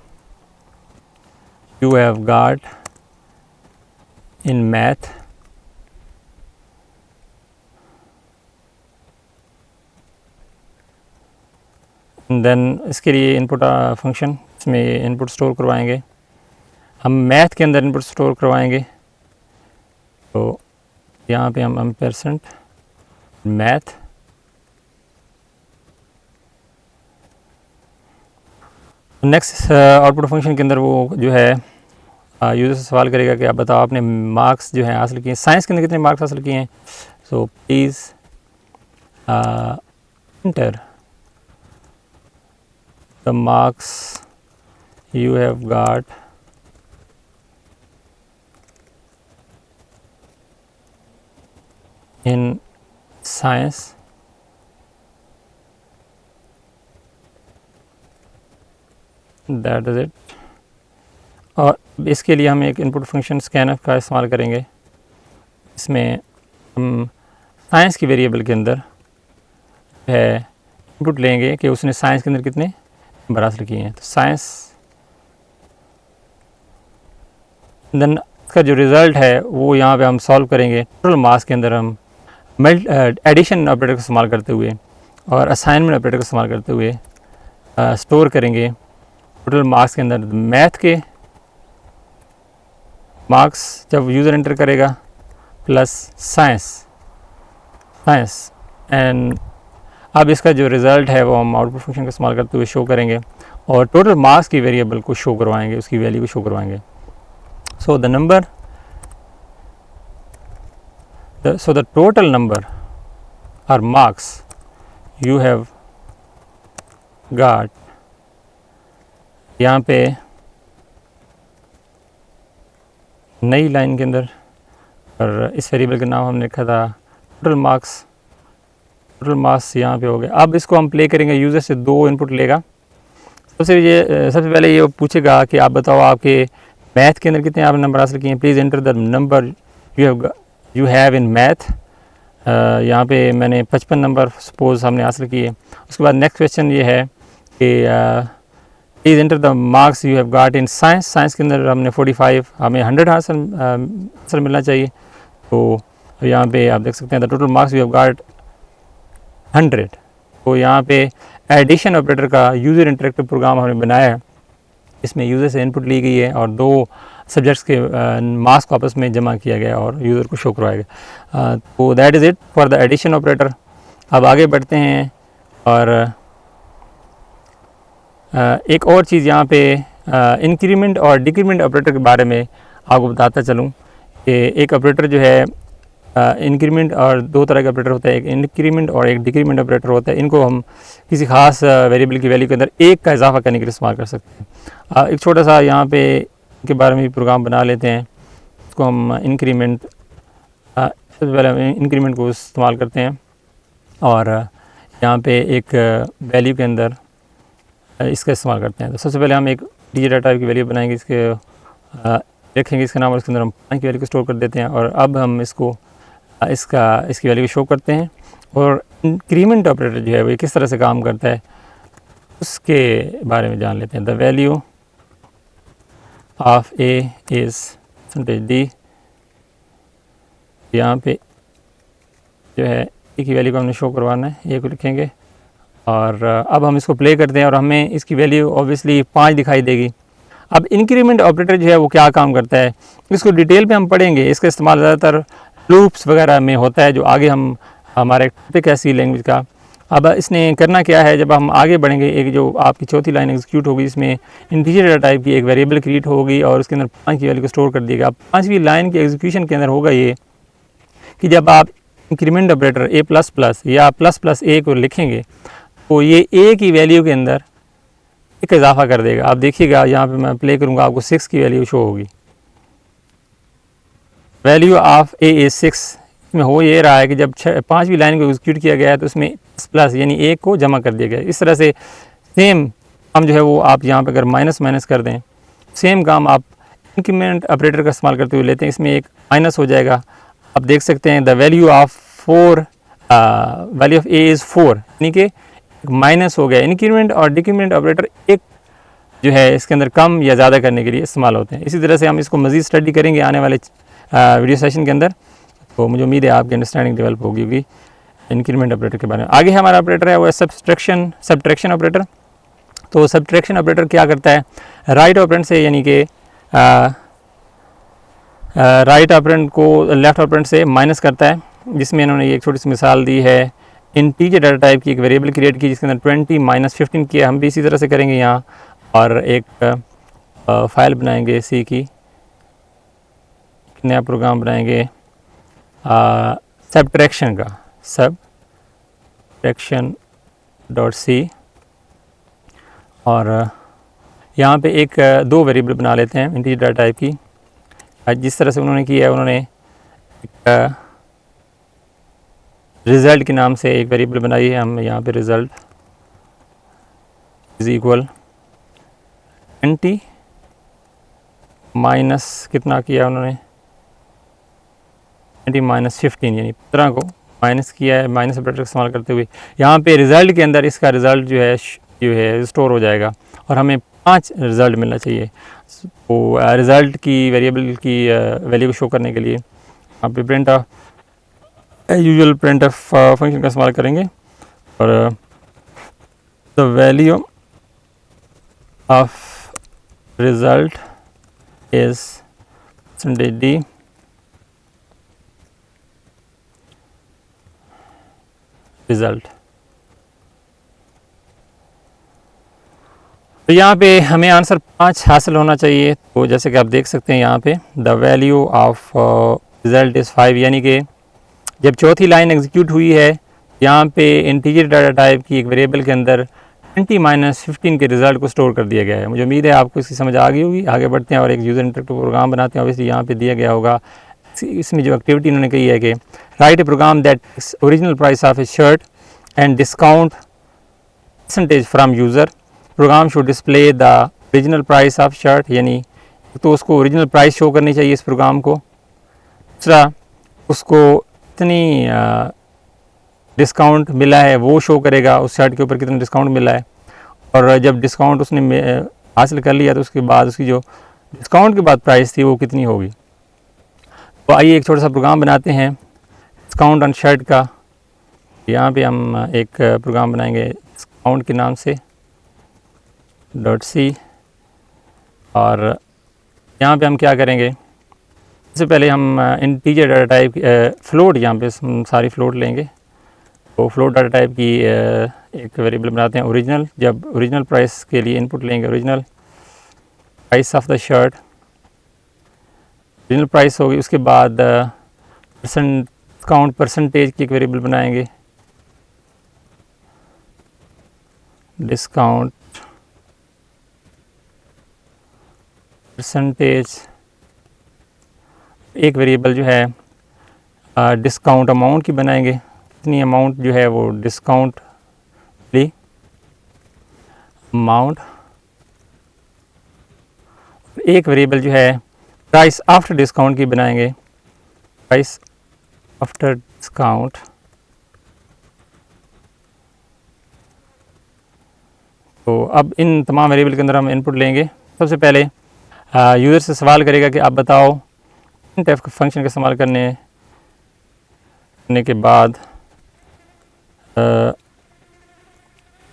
you have got in math then इसके लिए इनपुट फंक्शन, इसमें इनपुट स्टोर करवाएंगे। हम मैथ के अंदर इनपुट स्टोर करवाएंगे, तो यहाँ पे हम % मैथ नेक्स्ट आउटपुट फंक्शन के अंदर वो जो है यूज़र से सवाल करेगा कि आप बताओ आपने मार्क्स जो हैं हासिल किए, साइंस के अंदर कितने मार्क्स हासिल किए हैं। सो please enter the marks you have got in science that is it. और इसके लिए हम एक इनपुट फंक्शन स्कैनफ का इस्तेमाल करेंगे। इसमें हम साइंस की वेरिएबल के अंदर है इनपुट लेंगे कि उसने साइंस के अंदर कितने नंबर हासिल किए हैं। तो साइंस देन इसका जो रिज़ल्ट है वो यहाँ पे हम सॉल्व करेंगे। टोटल मास के अंदर हम एडिशन ऑपरेटर का इस्तेमाल करते हुए और असाइनमेंट ऑपरेटर का इस्तेमाल करते हुए स्टोर करेंगे टोटल मार्क्स के अंदर मैथ के मार्क्स जब यूज़र एंटर करेगा प्लस साइंस एंड अब इसका जो रिज़ल्ट है वो हम आउटपुट फंक्शन का इस्तेमाल करते हुए शो करेंगे और टोटल मार्क्स की वेरिएबल को शो करवाएंगे, उसकी वैल्यू को शो करवाएंगे। सो द टोटल नंबर और मार्क्स यू हैव गॉट, यहाँ पे नई लाइन के अंदर और इस वेरिएबल का नाम हमने लिखा था टोटल मार्क्स यहाँ पे हो गया। अब इसको हम प्ले करेंगे, यूज़र से 2 इनपुट लेगा। सबसे पहले ये पूछेगा कि आप बताओ आपके मैथ के अंदर कितने आपने नंबर हासिल किए हैं, please enter the number you have in math. यहाँ पे मैंने 55 नंबर सपोज़ हमने हासिल किए। उसके बाद नेक्स्ट क्वेश्चन ये है कि please enter the marks you have got in science के अंदर हमने 45, हमें 100 आंसर मिलना चाहिए। तो यहाँ पे आप देख सकते हैं the total marks you have got 100। तो यहाँ पे एडिशन ऑपरेटर का यूज़र इंटरेक्टिव प्रोग्राम हमने बनाया है। इसमें यूज़र से इनपुट ली गई है और 2 सब्जेक्ट्स के मार्क्स को आपस में जमा किया गया और यूज़र को शो करवाया गया। तो that is it for the addition operator. अब आगे बढ़ते हैं और एक और चीज़ यहाँ पे इंक्रीमेंट और डिक्रीमेंट ऑपरेटर के बारे में आपको बताता चलूँ कि एक ऑपरेटर जो है इंक्रीमेंट और 2 तरह का ऑपरेटर होता है, एक इंक्रीमेंट और एक डिक्रीमेंट ऑपरेटर होता है। इनको हम किसी खास वेरिएबल की वैल्यू के अंदर 1 का इजाफा करने के लिए इस्तेमाल कर सकते हैं। एक छोटा सा यहाँ पे के बारे में भी प्रोग्राम बना लेते हैं। इसको हम इंक्रीमेंट, सबसे पहले हम इंक्रीमेंट को इस्तेमाल करते हैं और यहाँ पे एक वैल्यू के अंदर इसका इस्तेमाल करते हैं। तो सबसे पहले हम एक डी डाटा टाइप की वैल्यू बनाएंगे, इसके रखेंगे इसका नाम और इसके अंदर हम 5 की वैल्यू को स्टोर कर देते हैं। और अब हम इसको इसकी वैल्यू को शो करते हैं। और इंक्रीमेंट ऑपरेटर जो है वो किस तरह से काम करता है उसके बारे में जान लेते हैं। The value of A is percentage D. यहाँ पे जो है ए की वैल्यू को हमने शो करवाना है, ए को लिखेंगे और अब हम इसको प्ले करते हैं और हमें इसकी वैल्यू ऑब्वियसली 5 दिखाई देगी। अब इंक्रीमेंट ऑपरेटर जो है वो क्या काम करता है इसको डिटेल पे हम पढ़ेंगे। इसका इस्तेमाल ज़्यादातर लूप्स वगैरह में होता है, जो आगे हम हमारे टॉपिक है सी लैंग्वेज का। अब इसने करना क्या है, जब हम आगे बढ़ेंगे एक जो आपकी चौथी लाइन एग्जीक्यूट होगी, इसमें इंटीजर डाटा टाइप की एक वेरिएबल क्रिएट होगी और उसके अंदर 5 की वैल्यू को स्टोर कर दिएगा। 5वीं लाइन के एग्जीक्यूशन के अंदर होगा ये कि जब आप इंक्रीमेंट ऑपरेटर ए प्लस प्लस या प्लस प्लस ए को लिखेंगे तो ये ए की वैल्यू के अंदर एक इजाफा कर देगा। आप देखिएगा यहाँ पे मैं प्ले करूँगा, आपको 6 की वैल्यू शो होगी। वैल्यू ऑफ ए इज़ 6 में हो ये रहा है कि जब 5वीं लाइन को एग्जीक्यूट किया गया है तो उसमें प्लस यानी ए को जमा कर दिया गया। इस तरह से सेम काम जो है वो आप यहाँ पे अगर माइनस कर दें, सेम काम आप इंक्रीमेंट ऑपरेटर का इस्तेमाल करते हुए लेते हैं, इसमें एक माइनस हो जाएगा। आप देख सकते हैं the value of A is 4 यानी कि माइनस हो गया। इंक्रीमेंट और डिक्रीमेंट ऑपरेटर एक जो है इसके अंदर कम या ज़्यादा करने के लिए इस्तेमाल होते हैं। इसी तरह से हम इसको मज़ीद स्टडी करेंगे आने वाले वीडियो सेशन के अंदर। तो मुझे उम्मीद है आपकी अंडरस्टैंडिंग डेवलप होगी इंक्रीमेंट ऑपरेटर के बारे में। आगे हमारा ऑपरेटर है वो है सब्ट्रैक्शन ऑपरेटर। तो सब्ट्रैक्शन ऑपरेटर क्या करता है, राइट ऑपरेंड से यानी कि राइट ऑपरेंड को लेफ्ट ऑपरेंड से माइनस करता है, जिसमें इन्होंने एक छोटी सी मिसाल दी है। इंटीजर डाटा टाइप की एक वेरिएबल क्रिएट की जिसके अंदर 20 माइनस 15 किया। हम भी इसी तरह से करेंगे यहाँ और एक फाइल बनाएंगे सी की, नया प्रोग्राम बनाएंगे सब्ट्रैक्शन का, subtraction.c और यहाँ पे एक दो वेरिएबल बना लेते हैं इंटीजर डाटा टाइप की। जिस तरह से उन्होंने किया है, उन्होंने एक रिज़ल्ट के नाम से एक वेरिएबल बनाई है। हम यहाँ पे रिज़ल्ट इज़ इक्वल 20 माइनस कितना किया उन्होंने 20 माइनस 15, यानी 15 को माइनस किया है माइनस ऑपरेटर का इस्तेमाल करते हुए। यहाँ पे रिज़ल्ट के अंदर इसका रिज़ल्ट जो है स्टोर हो जाएगा और हमें 5 रिज़ल्ट मिलना चाहिए। तो रिज़ल्ट की वेरिएबल की वैल्यू को शो करने के लिए यहाँ पे प्रिंट यूजुअल प्रिंट फंक्शन का इस्तेमाल करेंगे और the value of result is %d result. तो यहाँ पे हमें आंसर 5 हासिल होना चाहिए। तो जैसे कि आप देख सकते हैं यहाँ पे the value of result is 5, यानी कि जब चौथी लाइन एग्जीक्यूट हुई है यहाँ पे इंटीजर डाटा टाइप की एक वेरिएबल के अंदर 20 माइनस 15 के रिज़ल्ट को स्टोर कर दिया गया है। मुझे उम्मीद है आपको इसकी समझ आ गई होगी। आगे बढ़ते हैं और एक यूज़र इंटरेक्टिव प्रोग्राम बनाते हैं। ऑब्वियसली यहाँ पे दिया गया होगा, इसमें जो एक्टिविटी उन्होंने कही है कि write a program that original price of a shirt and discount percentage from user. Program should display the original price of shirt, यानी तो उसको ओरिजिनल प्राइस शो करनी चाहिए इस प्रोग्राम को। दूसरा, उसको कितनी डिस्काउंट मिला है वो शो करेगा, उस शर्ट के ऊपर कितना डिस्काउंट मिला है। और जब डिस्काउंट उसने हासिल कर लिया तो उसके बाद उसकी जो डिस्काउंट के बाद प्राइस थी वो कितनी होगी। तो आइए एक छोटा सा प्रोग्राम बनाते हैं डिस्काउंट ऑन शर्ट का। यहाँ पे हम एक प्रोग्राम बनाएंगे डिस्काउंट के नाम से .c, और यहाँ पे हम क्या करेंगे, सबसे पहले हम इंटीजर डाटा टाइप फ्लोट, यहाँ पे सारी फ्लोट लेंगे। तो फ्लोट डाटा टाइप की एक वेरिएबल बनाते हैं ओरिजिनल। जब ओरिजिनल प्राइस के लिए इनपुट लेंगे original price of the shirt, original price होगी। उसके बाद डिस्काउंट परसेंटेज की एक वेरिएबल बनाएंगे, डिस्काउंट परसेंटेज। एक वेरिएबल जो है डिस्काउंट अमाउंट की बनाएंगे, कितनी अमाउंट जो है वो डिस्काउंट ली अमाउंट। एक वेरिएबल जो है प्राइस आफ्टर डिस्काउंट की बनाएंगे, प्राइस आफ्टर डिस्काउंट। तो अब इन तमाम वेरिएबल के अंदर हम इनपुट लेंगे। सबसे पहले यूज़र से सवाल करेगा कि आप बताओ प्रिंटफ फंक्शन का इस्तेमाल करने के बाद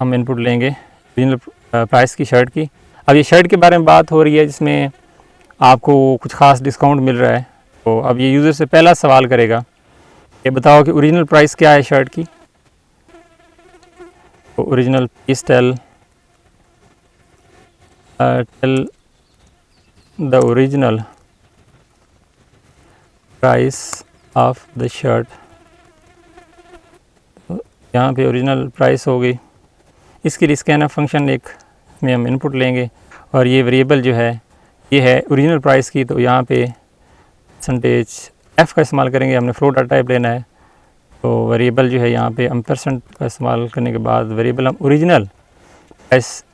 हम इनपुट लेंगे ओरिजिनल प्राइस की शर्ट की। अब ये शर्ट के बारे में बात हो रही है जिसमें आपको कुछ ख़ास डिस्काउंट मिल रहा है। तो अब ये यूज़र से पहला सवाल करेगा, ये बताओ कि ओरिजिनल प्राइस क्या है शर्ट की। तो original please tell the original price of the shirt. यहाँ पे ओरिजिनल प्राइस हो गई। इसके लिए स्कैनफ फंक्शन एक में हम इनपुट लेंगे और ये वेरिएबल जो है ये है ओरिजिनल प्राइस की। तो यहाँ पे परसेंटेज f का इस्तेमाल करेंगे, हमने फ्लोट डाटा टाइप लेना है। तो वेरिएबल जो है यहाँ पे हम परसेंट का इस्तेमाल करने के बाद वेरिएबल हम ओरिजिनल प्राइस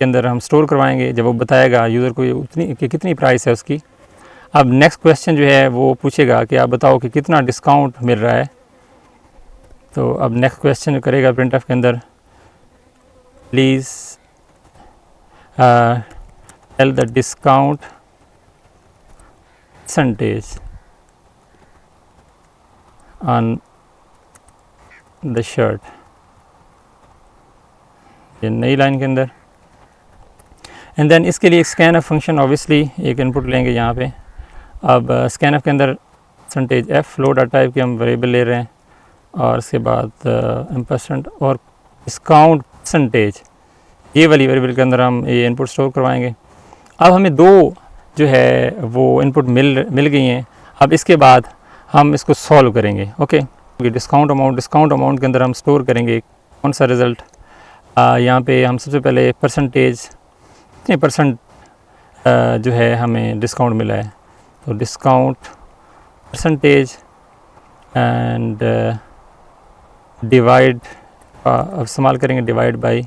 के अंदर हम स्टोर करवाएंगे। जब वो बताएगा यूज़र को उतनी कि कितनी प्राइस है उसकी। अब नेक्स्ट क्वेश्चन जो है वो पूछेगा कि आप बताओ कि कितना डिस्काउंट मिल रहा है। तो अब नेक्स्ट क्वेश्चन करेगा प्रिंटफ के अंदर, please tell the discount percentage on the shirt. ये नई लाइन के अंदर। एंड देन इसके लिए स्कैनफ फंक्शन ऑब्वियसली एक इनपुट लेंगे यहाँ पे। अब स्कैनफ के अंदर percentage f float data type की हम वेरिएबल ले रहे हैं और इसके बाद एम्परसेंट और डिस्काउंट परसेंटेज, ये वाली वेरिएबल के अंदर हम ये इनपुट स्टोर करवाएंगे। अब हमें दो जो है वो इनपुट मिल गई हैं। अब इसके बाद हम इसको सॉल्व करेंगे। ओके, डिस्काउंट अमाउंट के अंदर हम स्टोर करेंगे कौन सा रिज़ल्ट, यहाँ पे हम सबसे पहले परसेंटेज कितने परसेंट जो है हमें डिस्काउंट मिला है, तो डिस्काउंट परसेंटेज एंड डिवाइड, अब इस्तेमाल करेंगे डिवाइड बाई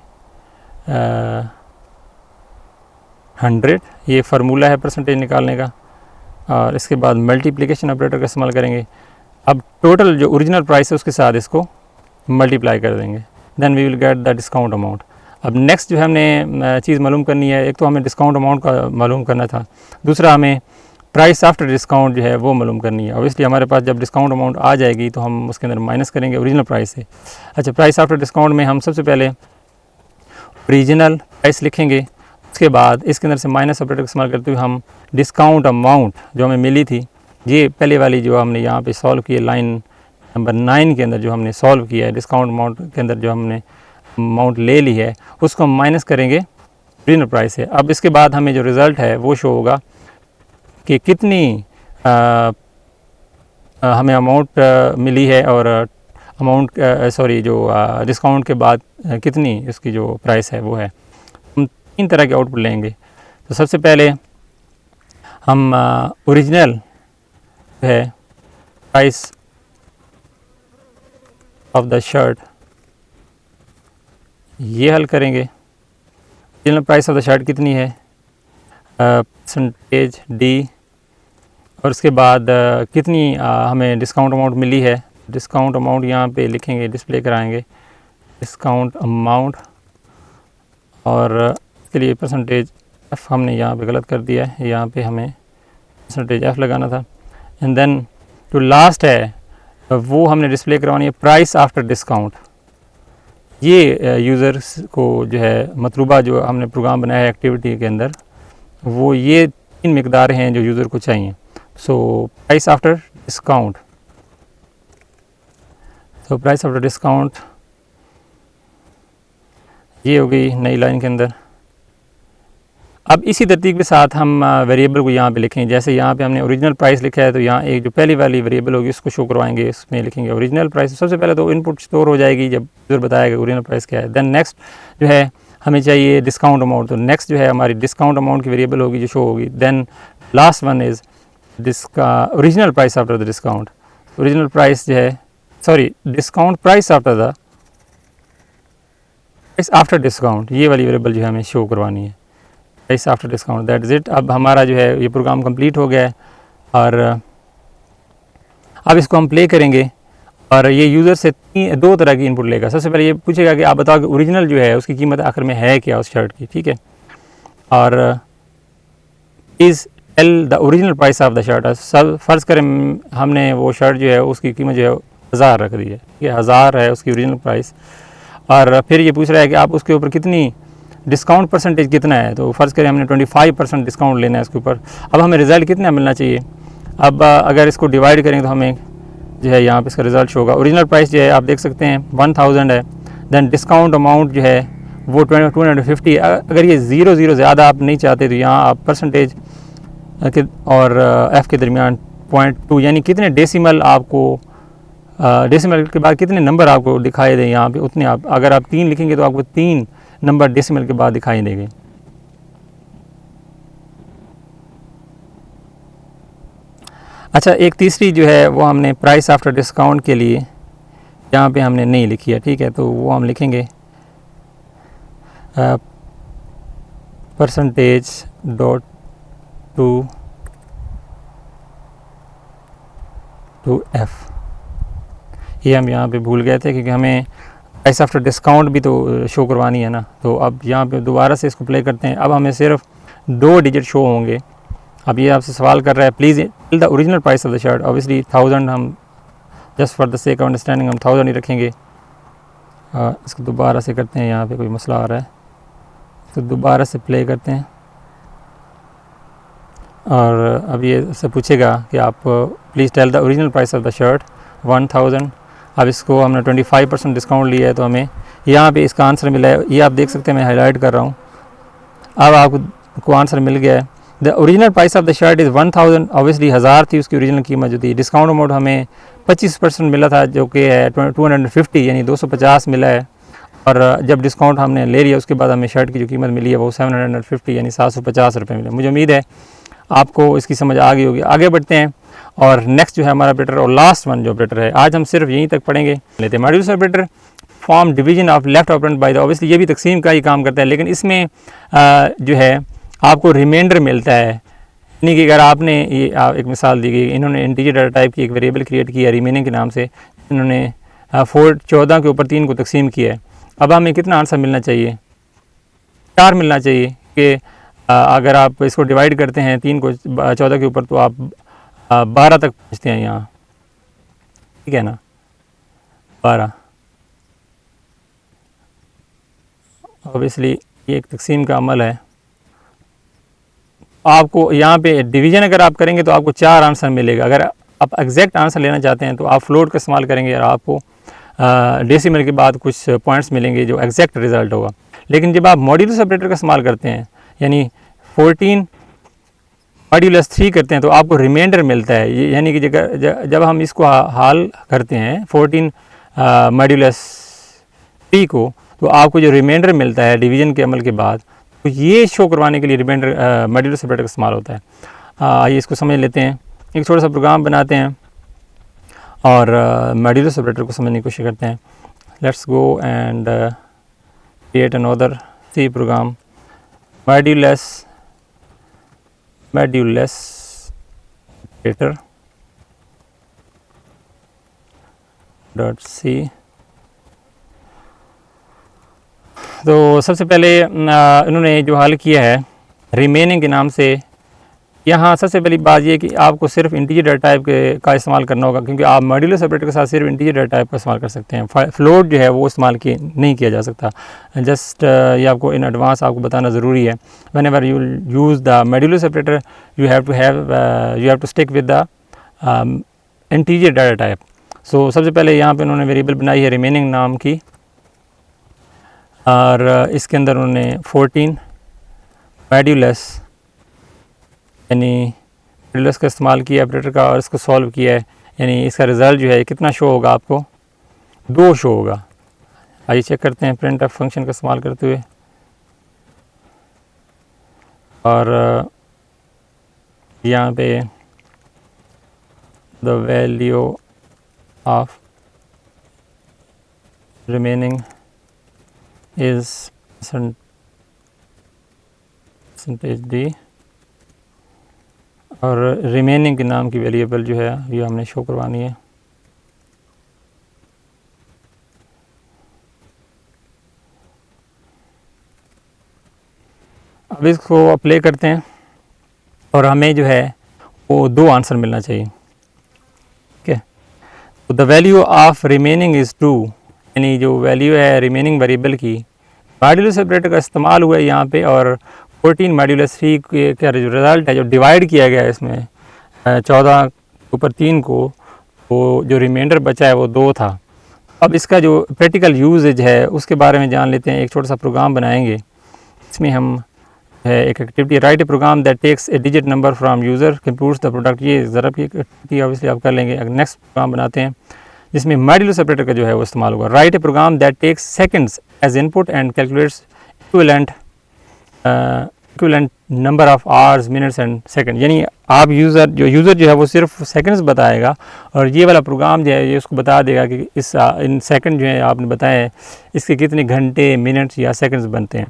100, ये फार्मूला है परसेंटेज निकालने का। और इसके बाद मल्टीप्लिकेशन ऑपरेटर का इस्तेमाल करेंगे। अब टोटल जो ओरिजिनल प्राइस है उसके साथ इसको मल्टीप्लाई कर देंगे, then we will get the discount amount. अब नेक्स्ट जो है हमने चीज़ मालूम करनी है, एक तो हमें डिस्काउंट अमाउंट का मालूम करना था, दूसरा हमें प्राइस आफ्टर डिस्काउंट जो है वो मालूम करनी है। ऑब्वियसली हमारे पास जब डिस्काउंट अमाउंट आ जाएगी तो हम उसके अंदर माइनस करेंगे ओरिजिनल प्राइस से। अच्छा, प्राइस आफ्टर डिस्काउंट में हम सबसे पहले ओरिजिनल प्राइस लिखेंगे, उसके बाद इसके अंदर से माइनस ऑपरेटर का इस्तेमाल करते हुए हम डिस्काउंट अमाउंट जो हमें मिली थी, ये पहले वाली जो हमने यहाँ पे सॉल्व की है लाइन नंबर 9 के अंदर जो हमने सॉल्व किया है, डिस्काउंट अमाउंट के अंदर जो हमने अमाउंट ले ली है उसको हम माइनस करेंगे ओरिजिनल प्राइस से। अब इसके बाद हमें जो रिज़ल्ट है वो शो होगा कि कितनी हमें अमाउंट मिली है और अमाउंट जो डिस्काउंट के बाद कितनी इसकी जो प्राइस है वो है। हम 3 तरह के आउटपुट लेंगे। तो सबसे पहले हम ओरिजिनल है प्राइस ऑफ द शर्ट ये हल करेंगे। Original price of the shirt कितनी है, परसेंटेज डी, और उसके बाद कितनी हमें डिस्काउंट अमाउंट मिली है। डिस्काउंट अमाउंट यहाँ पे लिखेंगे, डिस्प्ले कराएंगे डिस्काउंट अमाउंट, और इसके लिए परसेंटेज एफ़ हमने यहाँ पे गलत कर दिया है, यहाँ पे हमें परसेंटेज एफ़ लगाना था। एंड देन जो लास्ट है वो हमने डिस्प्ले करवानी है प्राइस आफ्टर डिस्काउंट। ये यूज़र्स को जो है मतलूबा जो हमने प्रोग्राम बनाया है एक्टिविटी के अंदर, वो ये 3 मिकदार हैं जो यूज़र को चाहिए। सो प्राइस आफ्टर डिस्काउंट, तो प्राइस आफ्टर डिस्काउंट ये हो गई नई लाइन के अंदर। अब इसी तरतीब के साथ हम वेरिएबल को यहाँ पे लिखेंगे। जैसे यहाँ पे हमने ओरिजिनल प्राइस लिखा है तो यहाँ एक जो पहली वाली वेरिएबल होगी उसको शो करवाएंगे, इसमें लिखेंगे ओरिजिनल प्राइस। सबसे पहले तो इनपुट स्टोर हो जाएगी जब यूज़र बताएगा ओरिजिनल प्राइस क्या है। देन नेक्स्ट जो है हमें चाहिए डिस्काउंट अमाउंट, तो नेक्स्ट जो है हमारी डिस्काउंट अमाउंट की वेरिएबल होगी जो शो होगी। Then last one is original price after the discount. Original price जो है discount price after the price after discount, ये वाली वेरिएबल जो है हमें शो करवानी है price after discount. That is it. अब हमारा जो है ये प्रोग्राम कंप्लीट हो गया है और अब इसको हम प्ले करेंगे और ये यूज़र से 2 तरह की इनपुट लेगा। सबसे पहले ये पूछेगा कि आप बताओ कि ओरिजिनल जो है उसकी कीमत आखिर में है क्या उस शर्ट की, ठीक है। और is tell the original price of the shirt. सब फ़र्ज़ करें हमने वो शर्ट जो है उसकी कीमत जो है 1000 रख दी है, ठीक है, 1000 है उसकी ओरिजिनल प्राइस। और फिर ये पूछ रहा है कि आप उसके ऊपर कितनी डिस्काउंट परसेंटेज कितना है, तो फ़र्ज़ करें हमने 25% डिस्काउंट लेना है इसके ऊपर। अब हमें रिज़ल्ट कितना मिलना चाहिए। अब अगर इसको डिवाइड करेंगे तो हमें जो है यहाँ पे इसका रिज़ल्ट शो होगा। ओरिजिनल प्राइस जो है आप देख सकते हैं 1000 है, देन डिस्काउंट अमाउंट जो है वो 250। अगर ये 0 ज़्यादा आप नहीं चाहते तो यहाँ आप परसेंटेज और एफ़ के दरमियान 0.2 यानी कितने डेसिमल आपको डेसिमल के बाद कितने नंबर आपको दिखाई दें यहाँ पे उतने आप, अगर आप 3 लिखेंगे तो आपको 3 नंबर डेसिमल के बाद दिखाई देंगे। अच्छा, एक तीसरी जो है वो हमने प्राइस आफ्टर डिस्काउंट के लिए यहाँ पे हमने नहीं लिखी है, ठीक है, तो वो हम लिखेंगे परसेंटेज डॉट टू एफ। ये हम यहाँ पे भूल गए थे क्योंकि हमें प्राइस आफ्टर डिस्काउंट भी तो शो करवानी है ना। तो अब यहाँ पे दोबारा से इसको प्ले करते हैं। अब हमें सिर्फ 2 डिजिट शो होंगे। अब ये आपसे सवाल कर रहा है please tell the original price of the shirt. Obviously 1000 हम just for the sake of understanding हम 1000 ही रखेंगे। इसको दोबारा से करते हैं, यहाँ पे कोई मसला आ रहा है, तो दोबारा से प्ले करते हैं। और अब ये से पूछेगा कि आप please tell the original price of the shirt 1000। अब इसको हमने 25% डिस्काउंट लिया है तो हमें यहाँ पे इसका आंसर मिला है। ये आप देख सकते हैं, मैं हाईलाइट कर रहा हूँ। अब आपको आंसर मिल गया है। The original price of the shirt is 1000। Obviously 1000 थी उसकी ओरिजिनल कीमत जो थी। डिस्काउंट अमाउंट हमें 25% मिला था जो कि है 250 यानी 250 मिला है। और जब डिस्काउंट हमने ले लिया उसके बाद हमें शर्ट की जो कीमत मिली है वो 750 यानी 750 रुपये मिले। मुझे उम्मीद है आपको इसकी समझ आ गई होगी। आगे बढ़ते हैं और नेक्स्ट जो है हमारा ऑपरेटर और लास्ट वन जो ऑपरेटर है, आज हम सिर्फ यहीं तक पढ़ेंगे। लेते हैं modulus operator form division of left operand by the, obviously ये भी तकसीम का ही काम करता है, लेकिन इसमें जो है आपको रिमाइंडर मिलता है। यानी कि अगर आपने ये एक मिसाल दी गई, इन्होंने इंटीजर डाटा टाइप की एक वेरिएबल क्रिएट किया रिमेनिंग के नाम से, इन्होंने 14 के ऊपर 3 को तकसीम किया है। अब हमें कितना आंसर मिलना चाहिए? 4 मिलना चाहिए कि अगर आप इसको डिवाइड करते हैं 3 को 14 के ऊपर तो आप 12 तक पहुँचते हैं यहाँ, ठीक है ना, 12। ऑब्वियसली ये एक तकसीम का अमल है। आपको यहाँ पे डिवीज़न अगर आप करेंगे तो आपको 4 आंसर मिलेगा। अगर आप एग्जैक्ट आंसर लेना चाहते हैं तो आप फ्लोट का इस्तेमाल करेंगे और आपको डेसिमल के बाद कुछ पॉइंट्स मिलेंगे जो एग्जैक्ट रिज़ल्ट होगा। लेकिन जब आप मॉड्यूलस ऑपरेटर का इस्तेमाल करते हैं यानी 14 मॉड्यूलस 3 करते हैं तो आपको रिमाइंडर मिलता है। यानी कि जब हम इसको हाल करते हैं 14 मॉड्यूलस 3 को, तो आपको जो रिमाइंडर मिलता है डिवीज़न के अमल के बाद, तो ये शो करवाने के लिए रिमाइंडर मॉड्यूलस ऑपरेटर का इस्तेमाल होता है। आइए इसको समझ लेते हैं। एक छोटा सा प्रोग्राम बनाते हैं और मॉड्यूलस ऑपरेटर को समझने की कोशिश करते हैं। Let's go and create another C program modulus operator dot C. तो सबसे पहले इन्होंने जो हल किया है रिमेनिंग के नाम से, यहाँ सबसे पहली बात ये कि आपको सिर्फ इंटीजर डाटा टाइप का इस्तेमाल करना होगा, क्योंकि आप मॉड्यूलस ऑपरेटर के साथ सिर्फ इंटीजर डाटा टाइप का इस्तेमाल कर सकते हैं। फ्लोट जो है वो इस्तेमाल नहीं किया जा सकता। जस्ट ये आपको इन एडवांस आपको बताना ज़रूरी है। Whenever you use the modulus operator you have to stick with the integer data type. So सबसे पहले यहाँ पे उन्होंने वेरिएबल बनाई है रिमेनिंग नाम की, और इसके अंदर उन्होंने 14 मॉड्यूलस यानी मॉड्यूलस का इस्तेमाल किया ऑपरेटर का और इसको सॉल्व किया है। यानी इसका रिज़ल्ट जो है कितना शो होगा, आपको 2 शो होगा। आइए चेक करते हैं प्रिंट एफ फंक्शन का इस्तेमाल करते हुए। और यहाँ पे the value of remaining is %d, और रिमेनिंग के नाम की वेरिएबल जो है ये हमने शो करवानी है। अब इसको अप्लाई करते हैं और हमें जो है वो 2 आंसर मिलना चाहिए। ठीक है, तो the value of remaining is 2, यानी जो वैल्यू है रिमेनिंग वेरिएबल की मॉड्यूलस ऑपरेटर का इस्तेमाल हुआ है यहाँ पे, और 14 मॉड्यूलस 3 का जो रिज़ल्ट है जो डिवाइड किया गया है इसमें 14 के ऊपर 3 को, वो जो रिमाइंडर बचा है वो 2 था। अब इसका जो प्रैक्टिकल यूजेज है उसके बारे में जान लेते हैं। एक छोटा सा प्रोग्राम बनाएंगे, इसमें हम एक activity write a program that takes a digit number from user computes the product. ये ज़रा की एक्टिविटी ऑब्वियसली आप कर लेंगे। नेक्स्ट प्रोग्राम बनाते हैं जिसमें मॉड्यूलस ऑपरेटर का जो है वो इस्तेमाल होगा। Write a program that takes seconds as input and calculates equivalent number of hours minutes and second. यानी आप यूज़र जो है वो सिर्फ सेकंड्स बताएगा, और ये वाला प्रोग्राम जो है ये उसको बता देगा कि इन सेकंड जो है आपने बताए इसके कितने घंटे मिनट्स या सेकंड्स बनते हैं।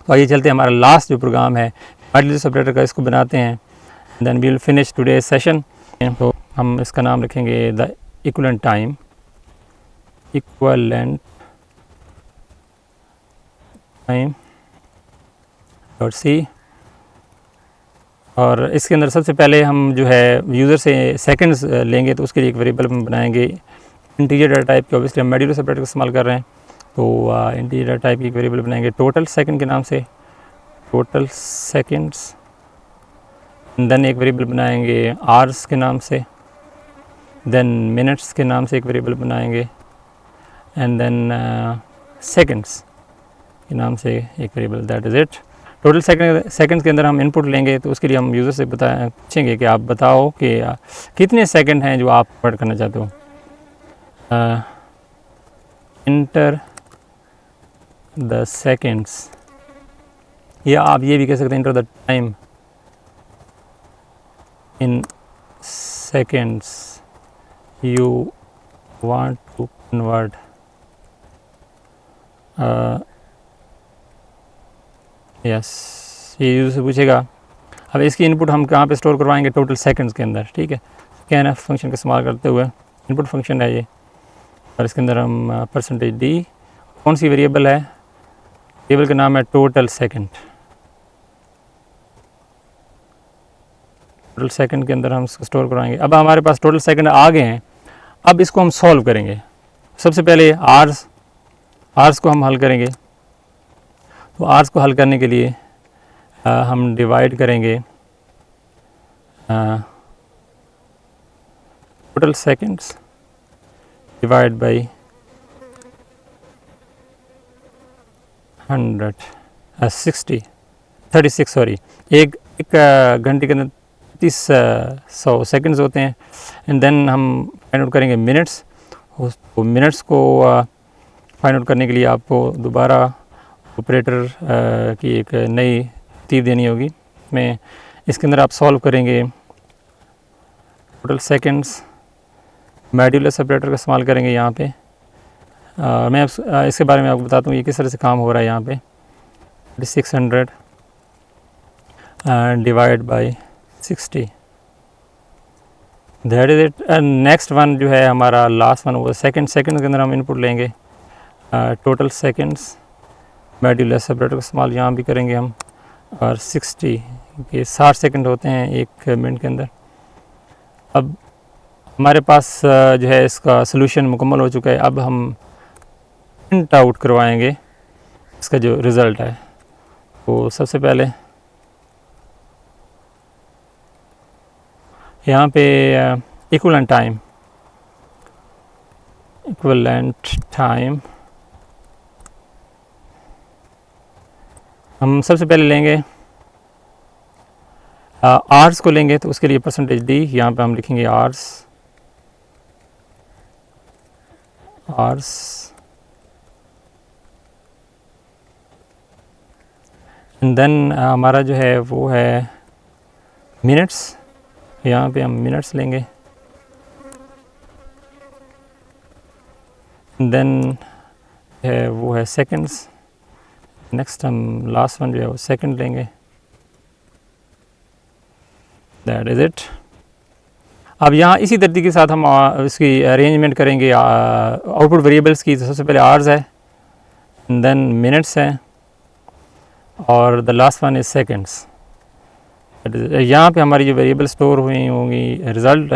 तो आइए चलते हैं, हमारा लास्ट जो प्रोग्राम है मॉड्यूलस ऑपरेटर का, इसको बनाते हैं। Then we will finish today session. तो हम इसका नाम रखेंगे the equivalent time dot C. और इसके अंदर सबसे पहले हम जो है यूज़र से सेकंड्स लेंगे, तो उसके लिए एक वेरिएबल हम बनाएंगे इंटीजर डाटा टाइप की। ऑब्वियसली हम मॉड्यूलस ऑपरेटर का इस्तेमाल कर रहे हैं, तो इंटीजर डाटा टाइप की एक वेरिएबल बनाएंगे टोटल सेकंड के नाम से, टोटल सेकंड्स। देन एक वेरिएबल बनाएंगे आवर्स के नाम से, देन मिनट्स के नाम से एक वेरिएबल बनाएंगे, एंड देन सेकंड्स के नाम से एक variable. That is it. Total seconds के अंदर हम इनपुट लेंगे, तो उसके लिए हम यूज़र से पूछेंगे कि आप बताओ कि कितने सेकंड हैं जो आप कन्वर्ट करना चाहते हो। इंटर द सेकेंड्स, या आप ये भी कह सकते हैं inter the time in seconds you want to convert yes, ये यूज़र से पूछेगा। अब इसकी इनपुट हम कहाँ पे स्टोर करवाएंगे, टोटल सेकंड्स के अंदर, ठीक है। स्कैनफ फंक्शन का इस्तेमाल करते हुए इनपुट फंक्शन है ये, और इसके अंदर हम परसेंटेज डी, कौन सी वेरिएबल है, वेरिएबल का नाम है टोटल सेकंड। टोटल सेकंड के अंदर हम इसको स्टोर कराएंगे। अब हमारे पास टोटल सेकंड आ गए हैं, अब इसको हम सॉल्व करेंगे। सबसे पहले आर्स को हम हल करेंगे। तो आर्स को हल करने के लिए हम डिवाइड करेंगे total seconds divide by 36 sorry, एक घंटे के अंदर 100 सेकंड्स होते हैं। एंड देन हम फाइंड आउट करेंगे मिनट्स। तो मिनट्स को फाइंड आउट करने के लिए आपको दोबारा ऑपरेटर की एक नई तरतीब देनी होगी। मैं इसके अंदर आप सॉल्व करेंगे टोटल सेकंड्स, मॉड्यूलस ऑपरेटर का इस्तेमाल करेंगे यहाँ पे। मैं इसके बारे में आपको बताता हूँ ये किस तरह से काम हो रहा है यहाँ पे। 600 divide by 60, that is it. Next one जो है हमारा लास्ट वन, वो सेकंड के अंदर हम इनपुट लेंगे टोटल सेकंड्स, मॉड्यूलस ऑपरेटर का इस्तेमाल यहाँ भी करेंगे हम, और 60 के 60 सेकंड होते हैं एक मिनट के अंदर। अब हमारे पास जो है इसका सलूशन मुकम्मल हो चुका है। अब हम प्रिंट आउट करवाएंगे इसका जो रिज़ल्ट है। तो सबसे पहले यहाँ पे इक्विवेलेंट टाइम हम सबसे पहले लेंगे आर्स को लेंगे। तो उसके लिए परसेंटेज डी, यहाँ पे हम लिखेंगे आर्स एंड देन हमारा जो है वो है मिनट्स, यहाँ पे हम मिनट्स लेंगे। देन है वो है सेकंड्स, नेक्स्ट हम लास्ट वन जो है वो सेकंड लेंगे। That is it. अब यहाँ इसी तरतीब के साथ हम इसकी अरेंजमेंट करेंगे आउटपुट वेरिएबल्स की। तो सबसे पहले आवर्स है, देन मिनट्स है, और the last one is seconds. यहाँ पे हमारी जो वेरिएबल स्टोर हुई होंगी, रिज़ल्ट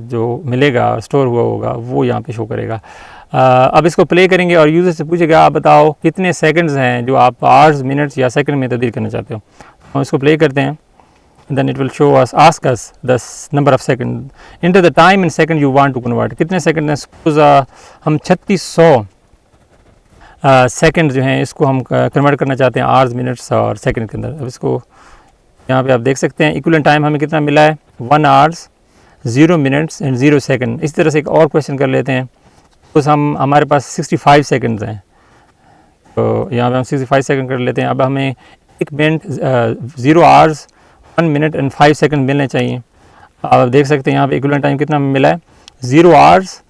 जो मिलेगा स्टोर हुआ होगा वो यहाँ पे शो करेगा। अब इसको प्ले करेंगे और यूज़र से पूछेगा आप बताओ कितने सेकंड्स हैं जो आप आवर्स, मिनट्स या सेकंड में तब्दील करना चाहते हो। हम इसको प्ले करते हैं, then it will show us, ask us the number of second, enter the time in second you want to convert. कितने सेकंड हैं, सपोज हम 3600 सेकंड जो हैं इसको हम कन्वर्ट करना चाहते हैं आवर्स, मिनट्स और सेकंड के अंदर। अब इसको यहाँ पे आप देख सकते हैं इक्विवेलेंट टाइम हमें कितना मिला है, 1 आवर्स 0 मिनट्स एंड 0 सेकंड। इस तरह से एक और क्वेश्चन कर लेते हैं। तो हमारे पास 65 सेकंड्स हैं, तो यहाँ पे हम 65 सेकंड कर लेते हैं। अब हमें 1 minute 0 hours 1 minute and 5 second मिलने चाहिए। आप देख सकते हैं यहाँ पे इक्विवेलेंट टाइम कितना मिला है, 0 आवर्स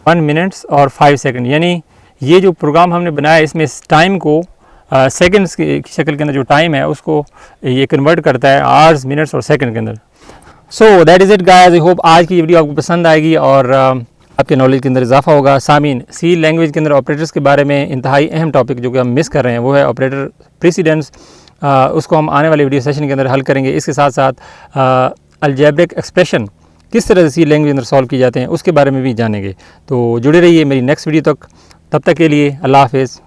1 मिनट्स और 5 सेकंड। यानी ये जो प्रोग्राम हमने बनाया इसमें इस टाइम को सेकंड्स की शक्ल के अंदर जो टाइम है उसको ये कन्वर्ट करता है आवर्स, मिनट्स और सेकंड के अंदर। So that is it guys, I hope आज की वीडियो आपको पसंद आएगी और आपके नॉलेज के अंदर इजाफा होगा। सामीन, सी लैंग्वेज के अंदर ऑपरेटर्स के बारे में इंतहाई अहम टॉपिक जो कि हम मिस कर रहे हैं वो है ऑपरेटर प्रेसिडेंस। उसको हम आने वाले वीडियो सेशन के अंदर हल करेंगे। इसके साथ साथ अलजेब्रिक एक्सप्रेशन किस तरह से सी लैंग्वेज के अंदर सॉल्व किए जाते हैं उसके बारे में भी जानेंगे। तो जुड़े रहिए मेरी नेक्स्ट वीडियो तक। तब तक के लिए अल्लाह हाफ़िज़।